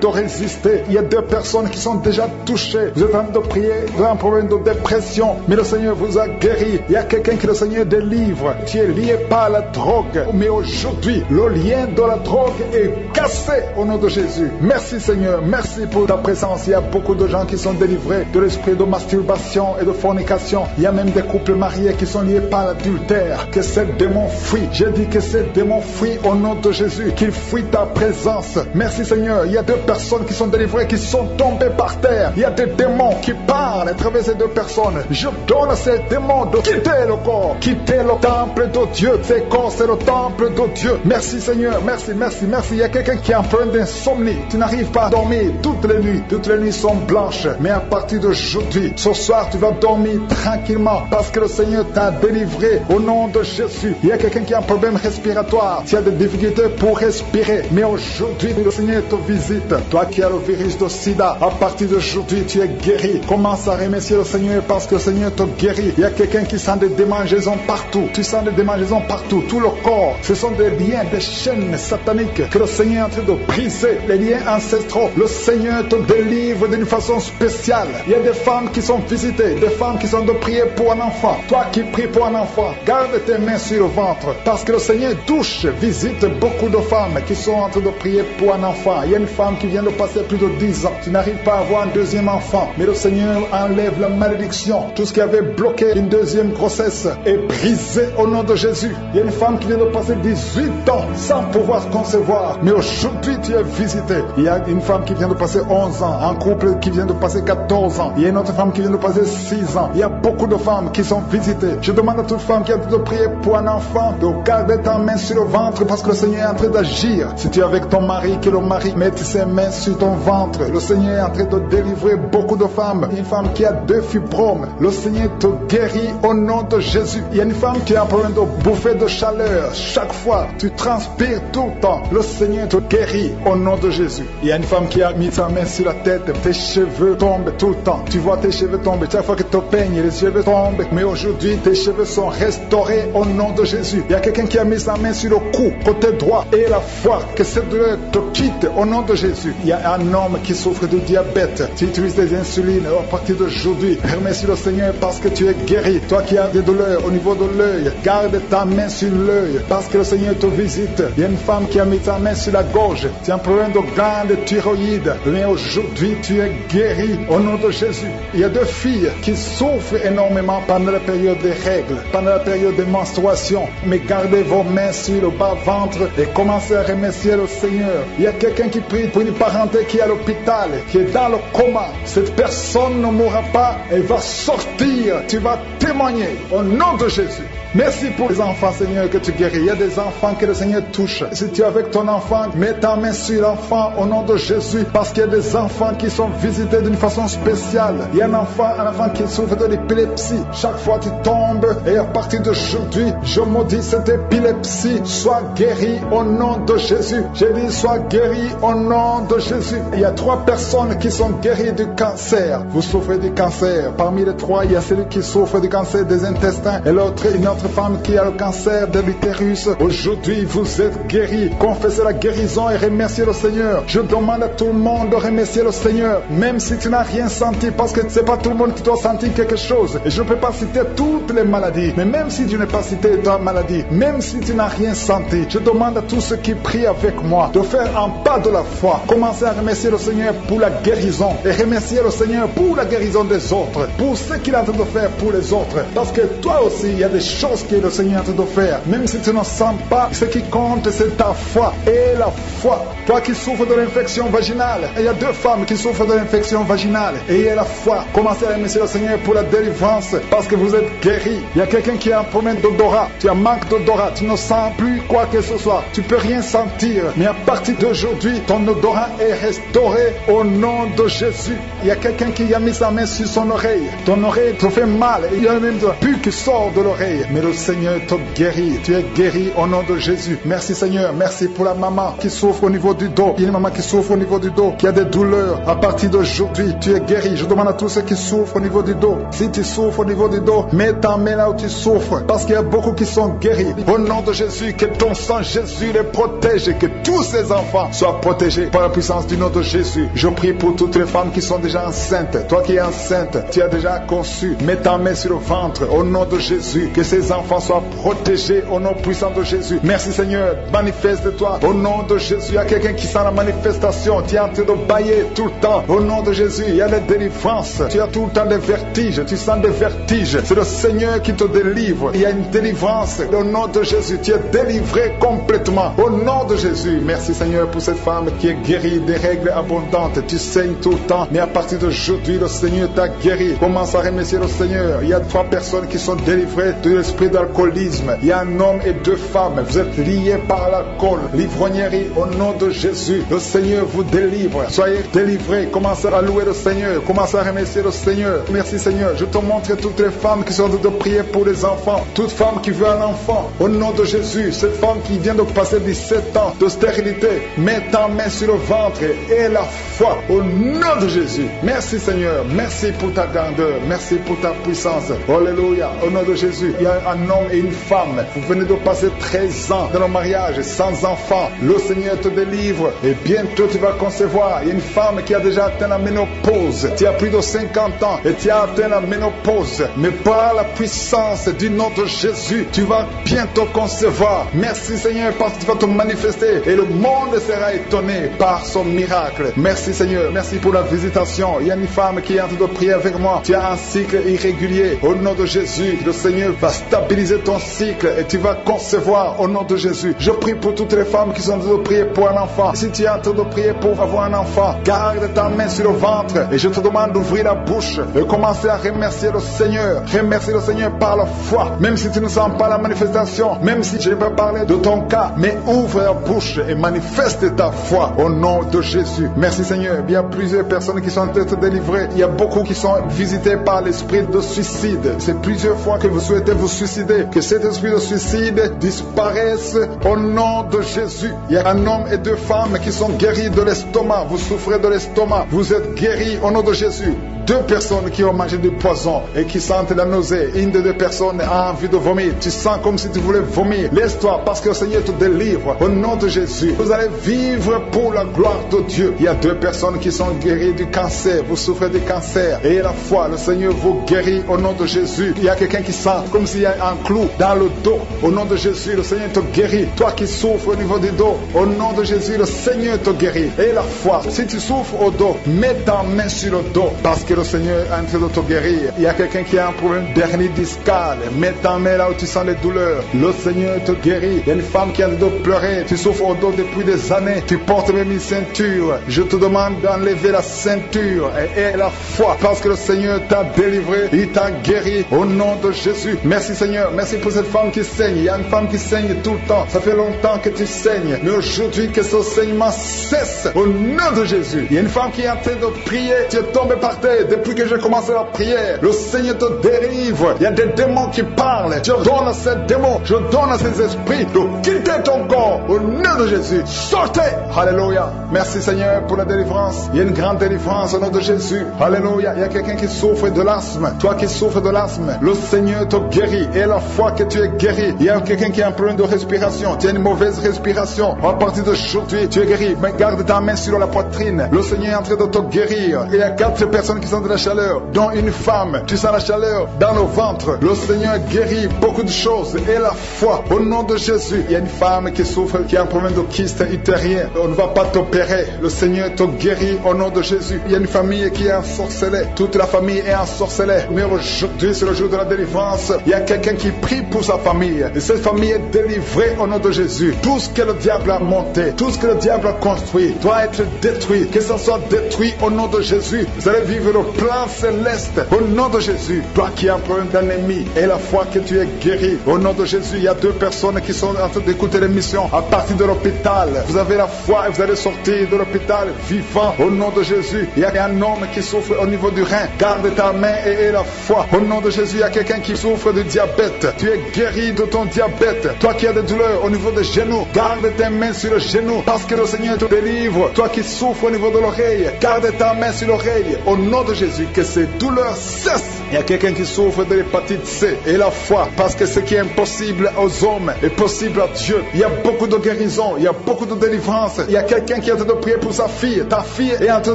de résister. Il y a 2 personnes qui sont déjà touchées. Vous êtes en train de prier, vous avez un problème de dépression, mais le Seigneur vous a guéri. Il y a quelqu'un que le Seigneur délivre. Tu es lié par la drogue, mais aujourd'hui, le lien de la drogue est cassé au nom de Jésus. Merci Seigneur, merci pour ta présence. Il y a beaucoup de gens qui sont délivrés de l'esprit de masturbation et de fornication. Il y a même des couples mariés qui sont liés par l'adultère. Que ces démons fuient. J'ai dit que ces démons fuient au nom de Jésus, qu'ils fuient ta présence. Merci Seigneur. Il y a 2 personnes qui sont délivrées, qui sont tombées par terre. Il y a des démons qui parlent à travers ces 2 personnes. Je donne à ces démons de quitter le corps, quitter le temple de Dieu. Ces corps, c'est le temple de Dieu. Merci Seigneur, merci, merci, merci. Il y a quelqu'un qui est en problème d'insomnie. Tu n'arrives pas à dormir toutes les nuits. Toutes les nuits sont blanches. Mais à partir d'aujourd'hui, ce soir, tu vas dormir tranquillement parce que le Seigneur t'a délivré au nom de Jésus. Il y a quelqu'un qui a un problème respiratoire. Tu as des difficultés pour respirer. Mais aujourd'hui, le Seigneur te visite. Toi qui as le virus de sida, à partir d'aujourd'hui, tu es guéri. Commence à remercier le Seigneur parce que le Seigneur te guérit. Il y a quelqu'un qui sent des démangeaisons partout. Tu sens des démangeaisons partout. Tout le corps. Ce sont des liens, des chaînes sataniques que le Seigneur est en train de briser. Les liens ancestraux. Le Seigneur te délivre d'une façon spéciale. Il y a des femmes qui sont visitées. Des femmes qui sont de prier pour un enfant. Toi qui pries pour un enfant, garde tes mains sur le ventre. Parce que le Seigneur touche, visite beaucoup de femmes qui sont en train de prier pour un enfant. Il y a une femme qui vient de passer plus de 10 ans. Tu n'arrives pas à avoir un deuxième enfant. Mais le Seigneur enlève la malédiction. Tout ce qui avait bloqué une deuxième grossesse est brisé au nom de Jésus. Il y a une femme qui vient de passer 18 ans sans pouvoir concevoir. Mais aujourd'hui, tu es visité. Il y a une femme qui vient de passer 11 ans. Un couple qui vient de passer 14 ans. Il y a une autre femme qui vient de passer 6 ans. Il y a beaucoup de femmes qui sont visitées. Je demande à toute femme qui a de prier pour un enfant de garder ta main sur le ventre parce que le Seigneur est en train d'agir. Si tu es avec ton mari, que le mari mette ses mains sur ton ventre. Le Seigneur est en train de délivrer beaucoup de femmes. Une femme qui a 2 fibromes. Le Seigneur te guérit au nom de Jésus. Il y a une femme qui a un problème de bouffée de chaleur. Chaque fois, tu transpires tout le temps. Le Seigneur te guérit au nom de Jésus. Il y a une femme qui a mis sa main sur la tête. Tes cheveux tombent tout le temps. Tu vois tes cheveux tomber. Chaque fois que tu te peignes, les cheveux tombent. Mais aujourd'hui, tes cheveux sont restaurés au nom de Jésus. Il y a quelqu'un qui a mis sa main sur le cou, côté droit, et la foi. Que cette douleur te quitte au nom de Jésus. Il y a un homme qui souffre de diabète. Tu utilises des insulines. À partir d'aujourd'hui, remercie le Seigneur parce que tu es guéri. Toi qui as des douleurs au niveau de l'œil, garde ta main sur l'œil parce que le Seigneur te visite. Il y a une femme qui a mis sa main sur la gorge. Tu as un problème de glande thyroïde. Mais aujourd'hui, tu es guéri au nom de Jésus. Il y a 2 filles qui souffrent énormément pendant la période des règles, pendant la période des menstruations. Mais gardez vos mains sur le bas-ventre et commencez à remercier le Seigneur. Il y a quelqu'un qui prie pour une parenté qui est à l'hôpital, qui est dans le coma. Cette personne ne mourra pas, elle va sortir. Tu vas témoigner au nom de Jésus. Merci pour les enfants, Seigneur, que tu guéris. Il y a des enfants que le Seigneur touche. Si tu es avec ton enfant, mets ta main sur l'enfant au nom de Jésus, parce qu'il y a des enfants qui sont visités d'une façon spéciale. Il y a un enfant qui souffre de l'épilepsie. Chaque fois tu tombes, et à partir d'aujourd'hui, je maudis cette épilepsie. Sois guéri au nom de Jésus. J'ai dit, sois guéri au nom de Jésus. Il y a 3 personnes qui sont guéries du cancer. Vous souffrez du cancer. Parmi les 3, il y a celui qui souffre du cancer des intestins, et l'autre, une autre femme qui a le cancer de l'utérus. Aujourd'hui, vous êtes guéris. Confessez la guérison et remerciez le Seigneur. Je demande à tout le monde de remercier le Seigneur, même si tu n'as rien senti, parce que c'est pas tout le monde qui doit sentir quelque chose. Et je ne peux pas citer toutes les maladies, mais même si tu n'as pas cité ta maladie, même si tu n'as rien senti, je demande à tous ceux qui prient avec moi de faire un pas de la foi. Commencez à remercier le Seigneur pour la guérison et remercier le Seigneur pour la guérison des autres, pour ce qu'il est en train de faire pour les autres. Parce que toi aussi, il y a des choses que le Seigneur est en train de faire. Même si tu ne sens pas, ce qui compte, c'est ta foi. Et la foi. Toi qui souffres de l'infection vaginale, il y a 2 femmes qui souffrent de l'infection vaginale. Et il y a la foi. Commencez à remercier le Seigneur pour la délivrance, parce que vous êtes guéris. Il y a quelqu'un qui a un problème d'odorat. Tu as un manque d'odorat. Tu ne sens plus quoi que ce soit. Tu peux rien sentir. Mais à partir d'aujourd'hui, ton odorat est restauré au nom de Jésus. Il y a quelqu'un qui a mis sa main sur son oreille. Ton oreille te fait mal. Il y a même de pu qui sort de l'oreille. Mais mais le Seigneur te guérit. Tu es guéri au nom de Jésus. Merci Seigneur, merci pour la maman qui souffre au niveau du dos. Il y a une maman qui souffre au niveau du dos, qui a des douleurs. À partir d'aujourd'hui, tu es guéri. Je demande à tous ceux qui souffrent au niveau du dos. Si tu souffres au niveau du dos, mets ta main là où tu souffres, parce qu'il y a beaucoup qui sont guéris. Au nom de Jésus, que ton sang Jésus les protège et que tous ces enfants soient protégés par la puissance du nom de Jésus. Je prie pour toutes les femmes qui sont déjà enceintes. Toi qui es enceinte, tu as déjà conçu. Mets ta main sur le ventre au nom de Jésus. Que ces enfants soient protégés au nom puissant de Jésus. Merci Seigneur, manifeste-toi au nom de Jésus. Il y a quelqu'un qui sent la manifestation. Tu es en train de bailler tout le temps. Au nom de Jésus, il y a des délivrances. Tu as tout le temps des vertiges. Tu sens des vertiges. C'est le Seigneur qui te délivre. Il y a une délivrance. Au nom de Jésus, tu es délivré complètement. Au nom de Jésus, merci Seigneur pour cette femme qui est guérie des règles abondantes. Tu saignes tout le temps, mais à partir d'aujourd'hui, le Seigneur t'a guéri. Commence à remercier le Seigneur. Il y a 3 personnes qui sont délivrées de l'esprit d'alcoolisme. Il y a un homme et 2 femmes. Vous êtes liés par l'alcool, l'ivrognerie. Au nom de Jésus, le Seigneur vous délivre. Soyez délivrés. Commencez à louer le Seigneur. Commencez à remercier le Seigneur. Merci Seigneur. Je te montre toutes les femmes qui sont en train de prier pour les enfants. Toute femme qui veut un enfant. Au nom de Jésus, cette femme qui vient de passer 17 ans de stérilité, mets ta main sur le ventre et la foi au nom de Jésus. Merci Seigneur. Merci pour ta grandeur. Merci pour ta puissance. Alléluia. Au nom de Jésus, il y a un homme et une femme. Vous venez de passer 13 ans dans le mariage sans enfant. Le Seigneur te délivre et bientôt tu vas concevoir. Il y a une femme qui a déjà atteint la ménopause. Tu as plus de 50 ans et tu as atteint la ménopause. Mais par la puissance du nom de Jésus, tu vas bientôt concevoir. Merci Seigneur parce que tu vas te manifester et le monde sera étonné par son miracle. Merci Seigneur. Merci pour la visitation. Il y a une femme qui est en train de prier avec moi. Tu as un cycle irrégulier. Au nom de Jésus, le Seigneur va stabiliser ton cycle et tu vas concevoir au nom de Jésus. Je prie pour toutes les femmes qui sont en train de prier pour un enfant. Si tu es en train de prier pour avoir un enfant, garde ta main sur le ventre et je te demande d'ouvrir la bouche et commencer à remercier le Seigneur. Remercier le Seigneur par la foi. Même si tu ne sens pas la manifestation, même si je ne vais pas parler de ton cas, mais ouvre la bouche et manifeste ta foi au nom de Jésus. Merci Seigneur. Il y a plusieurs personnes qui sont en train de délivrer. Il y a beaucoup qui sont visités par l'esprit de suicide. C'est plusieurs fois que vous souhaitez vous suicider. Que cet esprit de suicide disparaisse au nom de Jésus. Il y a un homme et 2 femmes qui sont guéris de l'estomac. Vous souffrez de l'estomac. Vous êtes guéris au nom de Jésus. 2 personnes qui ont mangé du poison et qui sentent la nausée. Une des 2 personnes a envie de vomir. Tu sens comme si tu voulais vomir. Laisse-toi parce que le Seigneur te délivre. Au nom de Jésus, vous allez vivre pour la gloire de Dieu. Il y a 2 personnes qui sont guéries du cancer. Vous souffrez du cancer. Et la foi, le Seigneur vous guérit au nom de Jésus. Il y a quelqu'un qui sent comme s'il y a un clou dans le dos. Au nom de Jésus, le Seigneur te guérit. Toi qui souffres au niveau du dos, au nom de Jésus, le Seigneur te guérit. Et la foi, si tu souffres au dos, mets ta main sur le dos parce que le Seigneur est en train de te guérir. Il y a quelqu'un qui a un problème d'hernie discale. Mets ta main là où tu sens les douleurs. Le Seigneur te guérit. Il y a une femme qui a le dos pleurer. Tu souffres au dos depuis des années. Tu portes même une ceinture. Je te demande d'enlever la ceinture et la foi parce que le Seigneur t'a délivré. Il t'a guéri au nom de Jésus. Merci Seigneur. Merci pour cette femme qui saigne. Il y a une femme qui saigne tout le temps. Ça fait longtemps que tu saignes. Mais aujourd'hui que ce saignement cesse au nom de Jésus. Il y a une femme qui est en train de prier. Tu es tombé par terre depuis que j'ai commencé la prière. Le Seigneur te délivre. Il y a des démons qui parlent. Je donne à ces démons, je donne à ces esprits de quitter ton corps au nom de Jésus. Sortez. Alléluia. Merci Seigneur pour la délivrance. Il y a une grande délivrance au nom de Jésus. Alléluia. Il y a quelqu'un qui souffre de l'asthme. Toi qui souffres de l'asthme, le Seigneur te guérit. Et la foi que tu es guéri. Il y a quelqu'un qui a un problème de respiration. Tu as une mauvaise respiration. À partir d'aujourd'hui, tu es guéri. Mais garde ta main sur la poitrine. Le Seigneur est en train de te guérir. Il y a 4 personnes qui sont de la chaleur, dont une femme. Tu sens la chaleur dans le ventre. Le Seigneur guérit beaucoup de choses. Et la foi au nom de Jésus. Il y a une femme qui souffre, qui a un problème de kyste utérien. On ne va pas t'opérer. Le Seigneur te guérit au nom de Jésus. Il y a une famille qui est ensorcelée. Toute la famille est ensorcelée. Mais aujourd'hui, c'est le jour de la délivrance. Il y a quelqu'un qui prie pour sa famille. Et cette famille est délivrée au nom de Jésus. Tout ce que le diable a monté, tout ce que le diable a construit, doit être détruit. Que ça soit détruit au nom de Jésus. Vous allez vivre le plan céleste au nom de Jésus. Toi qui as un problème d'ennemi et la foi que tu es guéri. Au nom de Jésus, il y a 2 personnes qui sont en train d'écouter l'émission à partir de l'hôpital. Vous avez la foi et vous allez sortir de l'hôpital vivant au nom de Jésus. Il y a un homme qui souffre au niveau du rein. Garde ta main et la foi. Au nom de Jésus, il y a quelqu'un qui souffre de diabète. diabète, tu es guéri de ton diabète. Toi qui as des douleurs au niveau des genoux, garde tes mains sur le genou parce que le Seigneur te délivre. Toi qui souffres au niveau de l'oreille, garde ta main sur l'oreille. Au nom de Jésus, que ces douleurs cessent. Il y a quelqu'un qui souffre de l'hépatite C et la foi, parce que ce qui est impossible aux hommes est possible à Dieu. Il y a beaucoup de guérison, il y a beaucoup de délivrance. Il y a quelqu'un qui est en train de prier pour sa fille. Ta fille est en train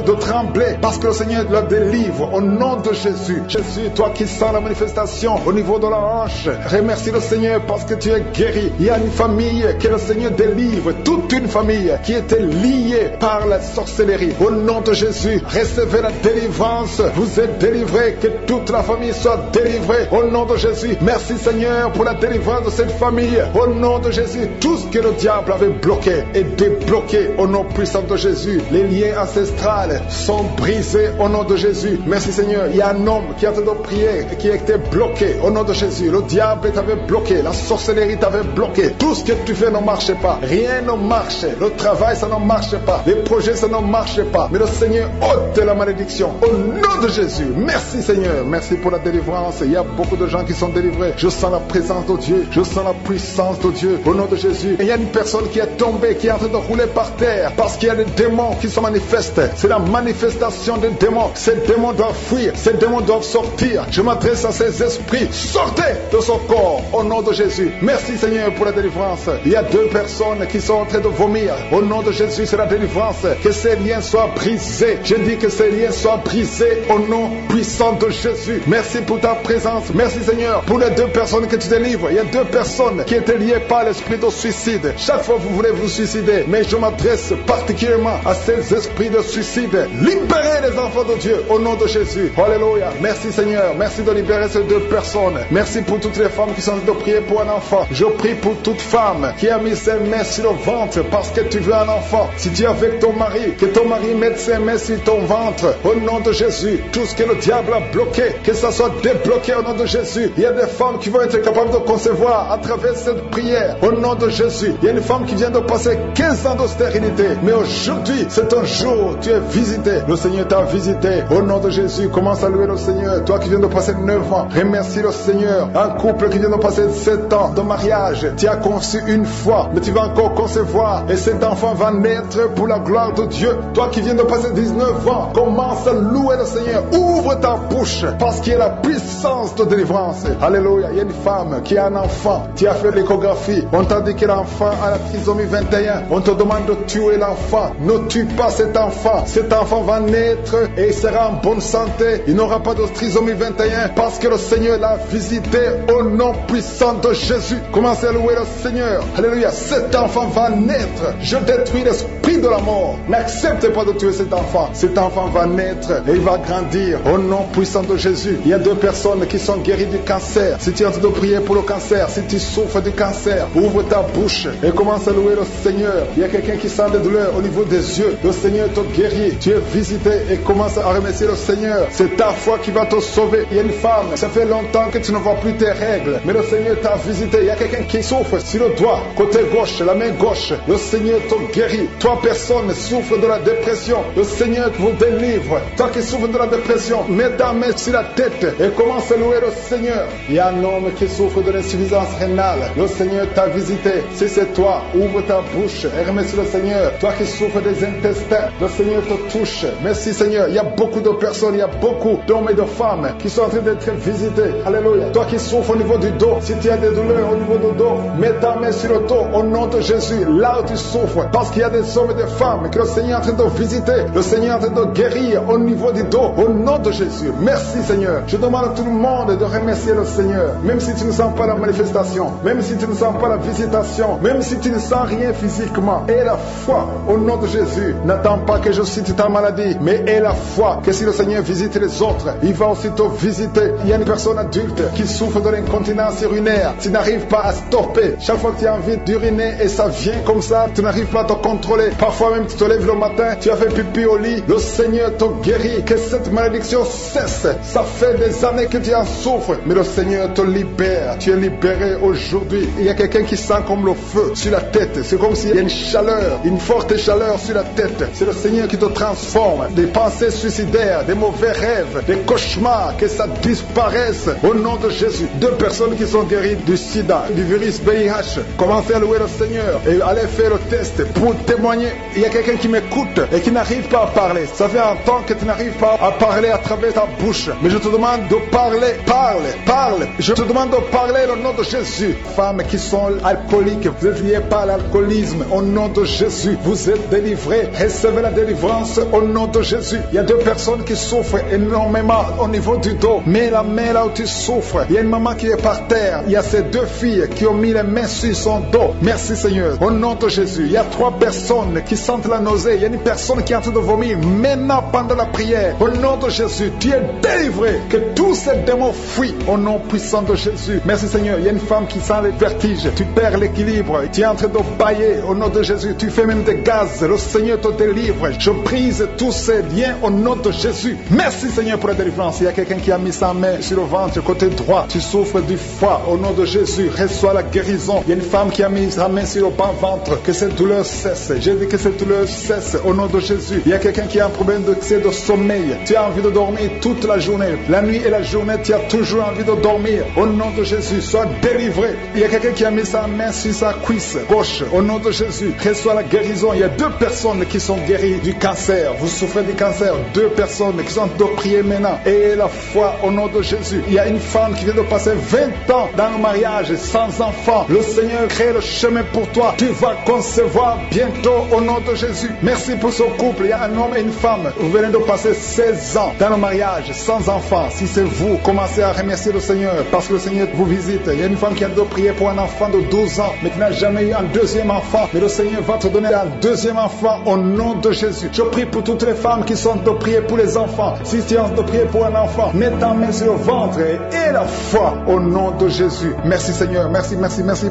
de trembler parce que le Seigneur la délivre au nom de Jésus. Jésus, toi qui sens la manifestation au niveau de la hanche, remercie le Seigneur parce que tu es guéri. Il y a une famille que le Seigneur délivre, toute une famille qui était liée par la sorcellerie. Au nom de Jésus, recevez la délivrance. Vous êtes délivrés, que toute la famille soit délivrée au nom de Jésus. Merci Seigneur pour la délivrance de cette famille. Au nom de Jésus, tout ce que le diable avait bloqué est débloqué au nom puissant de Jésus. Les liens ancestrales sont brisés au nom de Jésus. Merci Seigneur. Il y a un homme qui a été prié et qui était bloqué au nom de Jésus. Le diable t'avait bloqué, la sorcellerie t'avait bloqué. Tout ce que tu fais ne marche pas. Rien ne marche. Le travail, ça ne marche pas. Les projets, ça ne marche pas. Mais le Seigneur ôte la malédiction au nom de Jésus. Merci Seigneur. Merci pour la délivrance. Il y a beaucoup de gens qui sont délivrés. Je sens la présence de Dieu. Je sens la puissance de Dieu au nom de Jésus. Et il y a une personne qui est tombée, qui est en train de rouler par terre parce qu'il y a des démons qui se manifestent. C'est la manifestation des démons. Ces démons doivent fuir. Ces démons doivent sortir. Je m'adresse à ces esprits. Sortez de son corps au nom de Jésus. Merci Seigneur pour la délivrance. Il y a 2 personnes qui sont en train de vomir. Au nom de Jésus, c'est la délivrance. Que ces liens soient brisés. Je dis que ces liens soient brisés au nom puissant de Jésus. Merci pour ta présence. Merci Seigneur pour les 2 personnes que tu délivres. Il y a 2 personnes qui étaient liées par l'esprit de suicide. Chaque fois vous voulez vous suicider, mais je m'adresse particulièrement à ces esprits de suicide. Libérez les enfants de Dieu au nom de Jésus. Alléluia. Merci Seigneur. Merci de libérer ces 2 personnes. Merci pour toutes les femmes qui sont en train de prier pour un enfant. Je prie pour toute femme qui a mis ses mains sur le ventre parce que tu veux un enfant. Si tu es avec ton mari, que ton mari mette ses mains sur ton ventre au nom de Jésus. Tout ce que le diable a bloqué, que ça soit débloqué au nom de Jésus. Il y a des femmes qui vont être capables de concevoir à travers cette prière au nom de Jésus. Il y a une femme qui vient de passer 15 ans de stérilité, mais aujourd'hui c'est un jour, tu es visité. Le Seigneur t'a visité au nom de Jésus. Commence à louer le Seigneur. Toi qui viens de passer 9 ans, remercie le Seigneur. Un couple qui vient de passer 7 ans de mariage, tu as conçu une fois, mais tu vas encore concevoir et cet enfant va naître pour la gloire de Dieu. Toi qui viens de passer 19 ans, commence à louer le Seigneur. Ouvre ta bouche parce qu'il y a la puissance de délivrance. Alléluia. Il y a une femme qui a un enfant, tu as fait l'échographie, on t'a dit que l'enfant a la trisomie 21, on te demande de tuer l'enfant. Ne tue pas cet enfant. Cet enfant va naître et il sera en bonne santé. Il n'aura pas de trisomie 21 parce que le Seigneur l'a visité au nom puissant de Jésus. Commencez à louer le Seigneur. Alléluia. Cet enfant va naître. Je détruis l'esprit de la mort. N'acceptez pas de tuer cet enfant. Cet enfant va naître et il va grandir au nom puissant de Jésus. Il y a 2 personnes qui sont guéries du cancer. Si tu es en train de prier pour le cancer, si tu souffres du cancer, ouvre ta bouche et commence à louer le Seigneur. Il y a quelqu'un qui sent des douleurs au niveau des yeux. Le Seigneur te guérit. Tu es visité et commence à remercier le Seigneur. C'est ta foi qui va te sauver. Il y a une femme, ça fait longtemps que tu ne vois plus tes règles, mais le Seigneur t'a visité. Il y a quelqu'un qui souffre sur le doigt, côté gauche, la main gauche. Le Seigneur te guérit. Toi, personne souffre de la dépression. Le Seigneur vous délivre. Toi qui souffres de la dépression, mets ta main sur la tête et commence à louer le Seigneur. Il y a un homme qui souffre de l'insuffisance rénale. Le Seigneur t'a visité. Si c'est toi, ouvre ta bouche et remercie le Seigneur. Toi qui souffres des intestins, le Seigneur te touche. Merci Seigneur. Il y a beaucoup de personnes, il y a beaucoup d'hommes et de femmes qui sont en train d'être visités. Alléluia. Toi qui souffres au niveau du dos, si tu as des douleurs au niveau du dos, mets ta main sur le dos au nom de Jésus. Là où tu souffres, parce qu'il y a des hommes et des femmes que le Seigneur est en train de visiter. Le Seigneur est en train de guérir au niveau du dos au nom de Jésus. Merci Seigneur. Je demande à tout le monde de remercier le Seigneur. Même si tu ne sens pas la manifestation, même si tu ne sens pas la visitation, même si tu ne sens rien physiquement, aie la foi au nom de Jésus. N'attends pas que je cite ta maladie, mais aie la foi que si le Seigneur visite les autres, il va aussi te visiter. Il y a une personne adulte qui souffre de l'incontinence urinaire. Tu n'arrives pas à stopper. Chaque fois que tu as envie d'uriner et ça vient comme ça, tu n'arrives pas à te contrôler. Parfois même tu te lèves le matin, tu as fait pipi au lit, le Seigneur te guérit. Que cette malédiction cesse. Ça fait des années que tu en souffres, mais le Seigneur te libère. Tu es libéré aujourd'hui. Il y a quelqu'un qui sent comme le feu sur la tête. C'est comme s'il y a une chaleur, une forte chaleur sur la tête. C'est le Seigneur qui te transforme. Des pensées suicidaires, des mauvais rêves, des cauchemars, que ça disparaisse au nom de Jésus. Jésus. 2 personnes qui sont guéries du sida, du virus VIH. Commencez à louer le Seigneur et allez faire le test pour témoigner. Il y a quelqu'un qui m'écoute et qui n'arrive pas à parler. Ça fait un temps que tu n'arrives pas à parler à travers ta bouche. Mais je te demande de parler. Parle. Je te demande de parler au nom de Jésus. Femmes qui sont alcooliques, vous êtes liées par l'alcoolisme. Au nom de Jésus, vous êtes délivrés. Recevez la délivrance au nom de Jésus. Il y a 2 personnes qui souffrent énormément au niveau du dos. Mets la main là où tu souffres. Il y a une maman qui est par terre. Il y a ces 2 filles qui ont mis les mains sur son dos. Merci Seigneur. Au nom de Jésus. Il y a 3 personnes qui sentent la nausée. Il y a une personne qui est en train de vomir. Maintenant, pendant la prière, au nom de Jésus, tu es délivré. Que tous ces démons fuient au nom puissant de Jésus. Merci Seigneur. Il y a une femme qui sent les vertiges. Tu perds l'équilibre. Tu es en train de bailler au nom de Jésus. Tu fais même des gaz. Le Seigneur te délivre. Je brise tous ces liens au nom de Jésus. Merci Seigneur pour la délivrance. Il y a quelqu'un qui a mis sa main sur le ventre, côté droit. Tu souffres du foie. Au nom de Jésus, reçois la guérison. Il y a une femme qui a mis sa main sur le bas-ventre. Que cette douleur cesse. J'ai dit que cette douleur cesse au nom de Jésus. Il y a quelqu'un qui a un problème de sommeil. Tu as envie de dormir toute la journée. La nuit et la journée, tu as toujours envie de dormir. Au nom de Jésus, sois délivré. Il y a quelqu'un qui a mis sa main sur sa cuisse gauche. Au nom de Jésus, reçois la guérison. Il y a 2 personnes qui sont guéries du cancer. Vous souffrez du cancer. 2 personnes qui sont de prier maintenant. Ayez la foi au nom de Jésus. Il y a une femme qui vient de passer 20 ans dans le mariage sans enfant. Le Seigneur crée le chemin pour toi. Tu vas concevoir bientôt au nom de Jésus. Merci pour ce couple. Il y a un homme et une femme. Vous venez de passer 16 ans dans le mariage sans enfant. Si c'est vous, commencez à remercier le Seigneur parce que le Seigneur vous visite. Il y a une femme qui a de prier pour un enfant de 12 ans mais qui n'a jamais eu un 2e enfant. Mais le Seigneur va te donner un 2e enfant au nom de Jésus. Je prie pour toutes les femmes qui sont de prier pour les enfants. Si tu es de prier pour un enfant, mets ta main sur le ventre et la foi au nom de Jésus. Merci Seigneur. Merci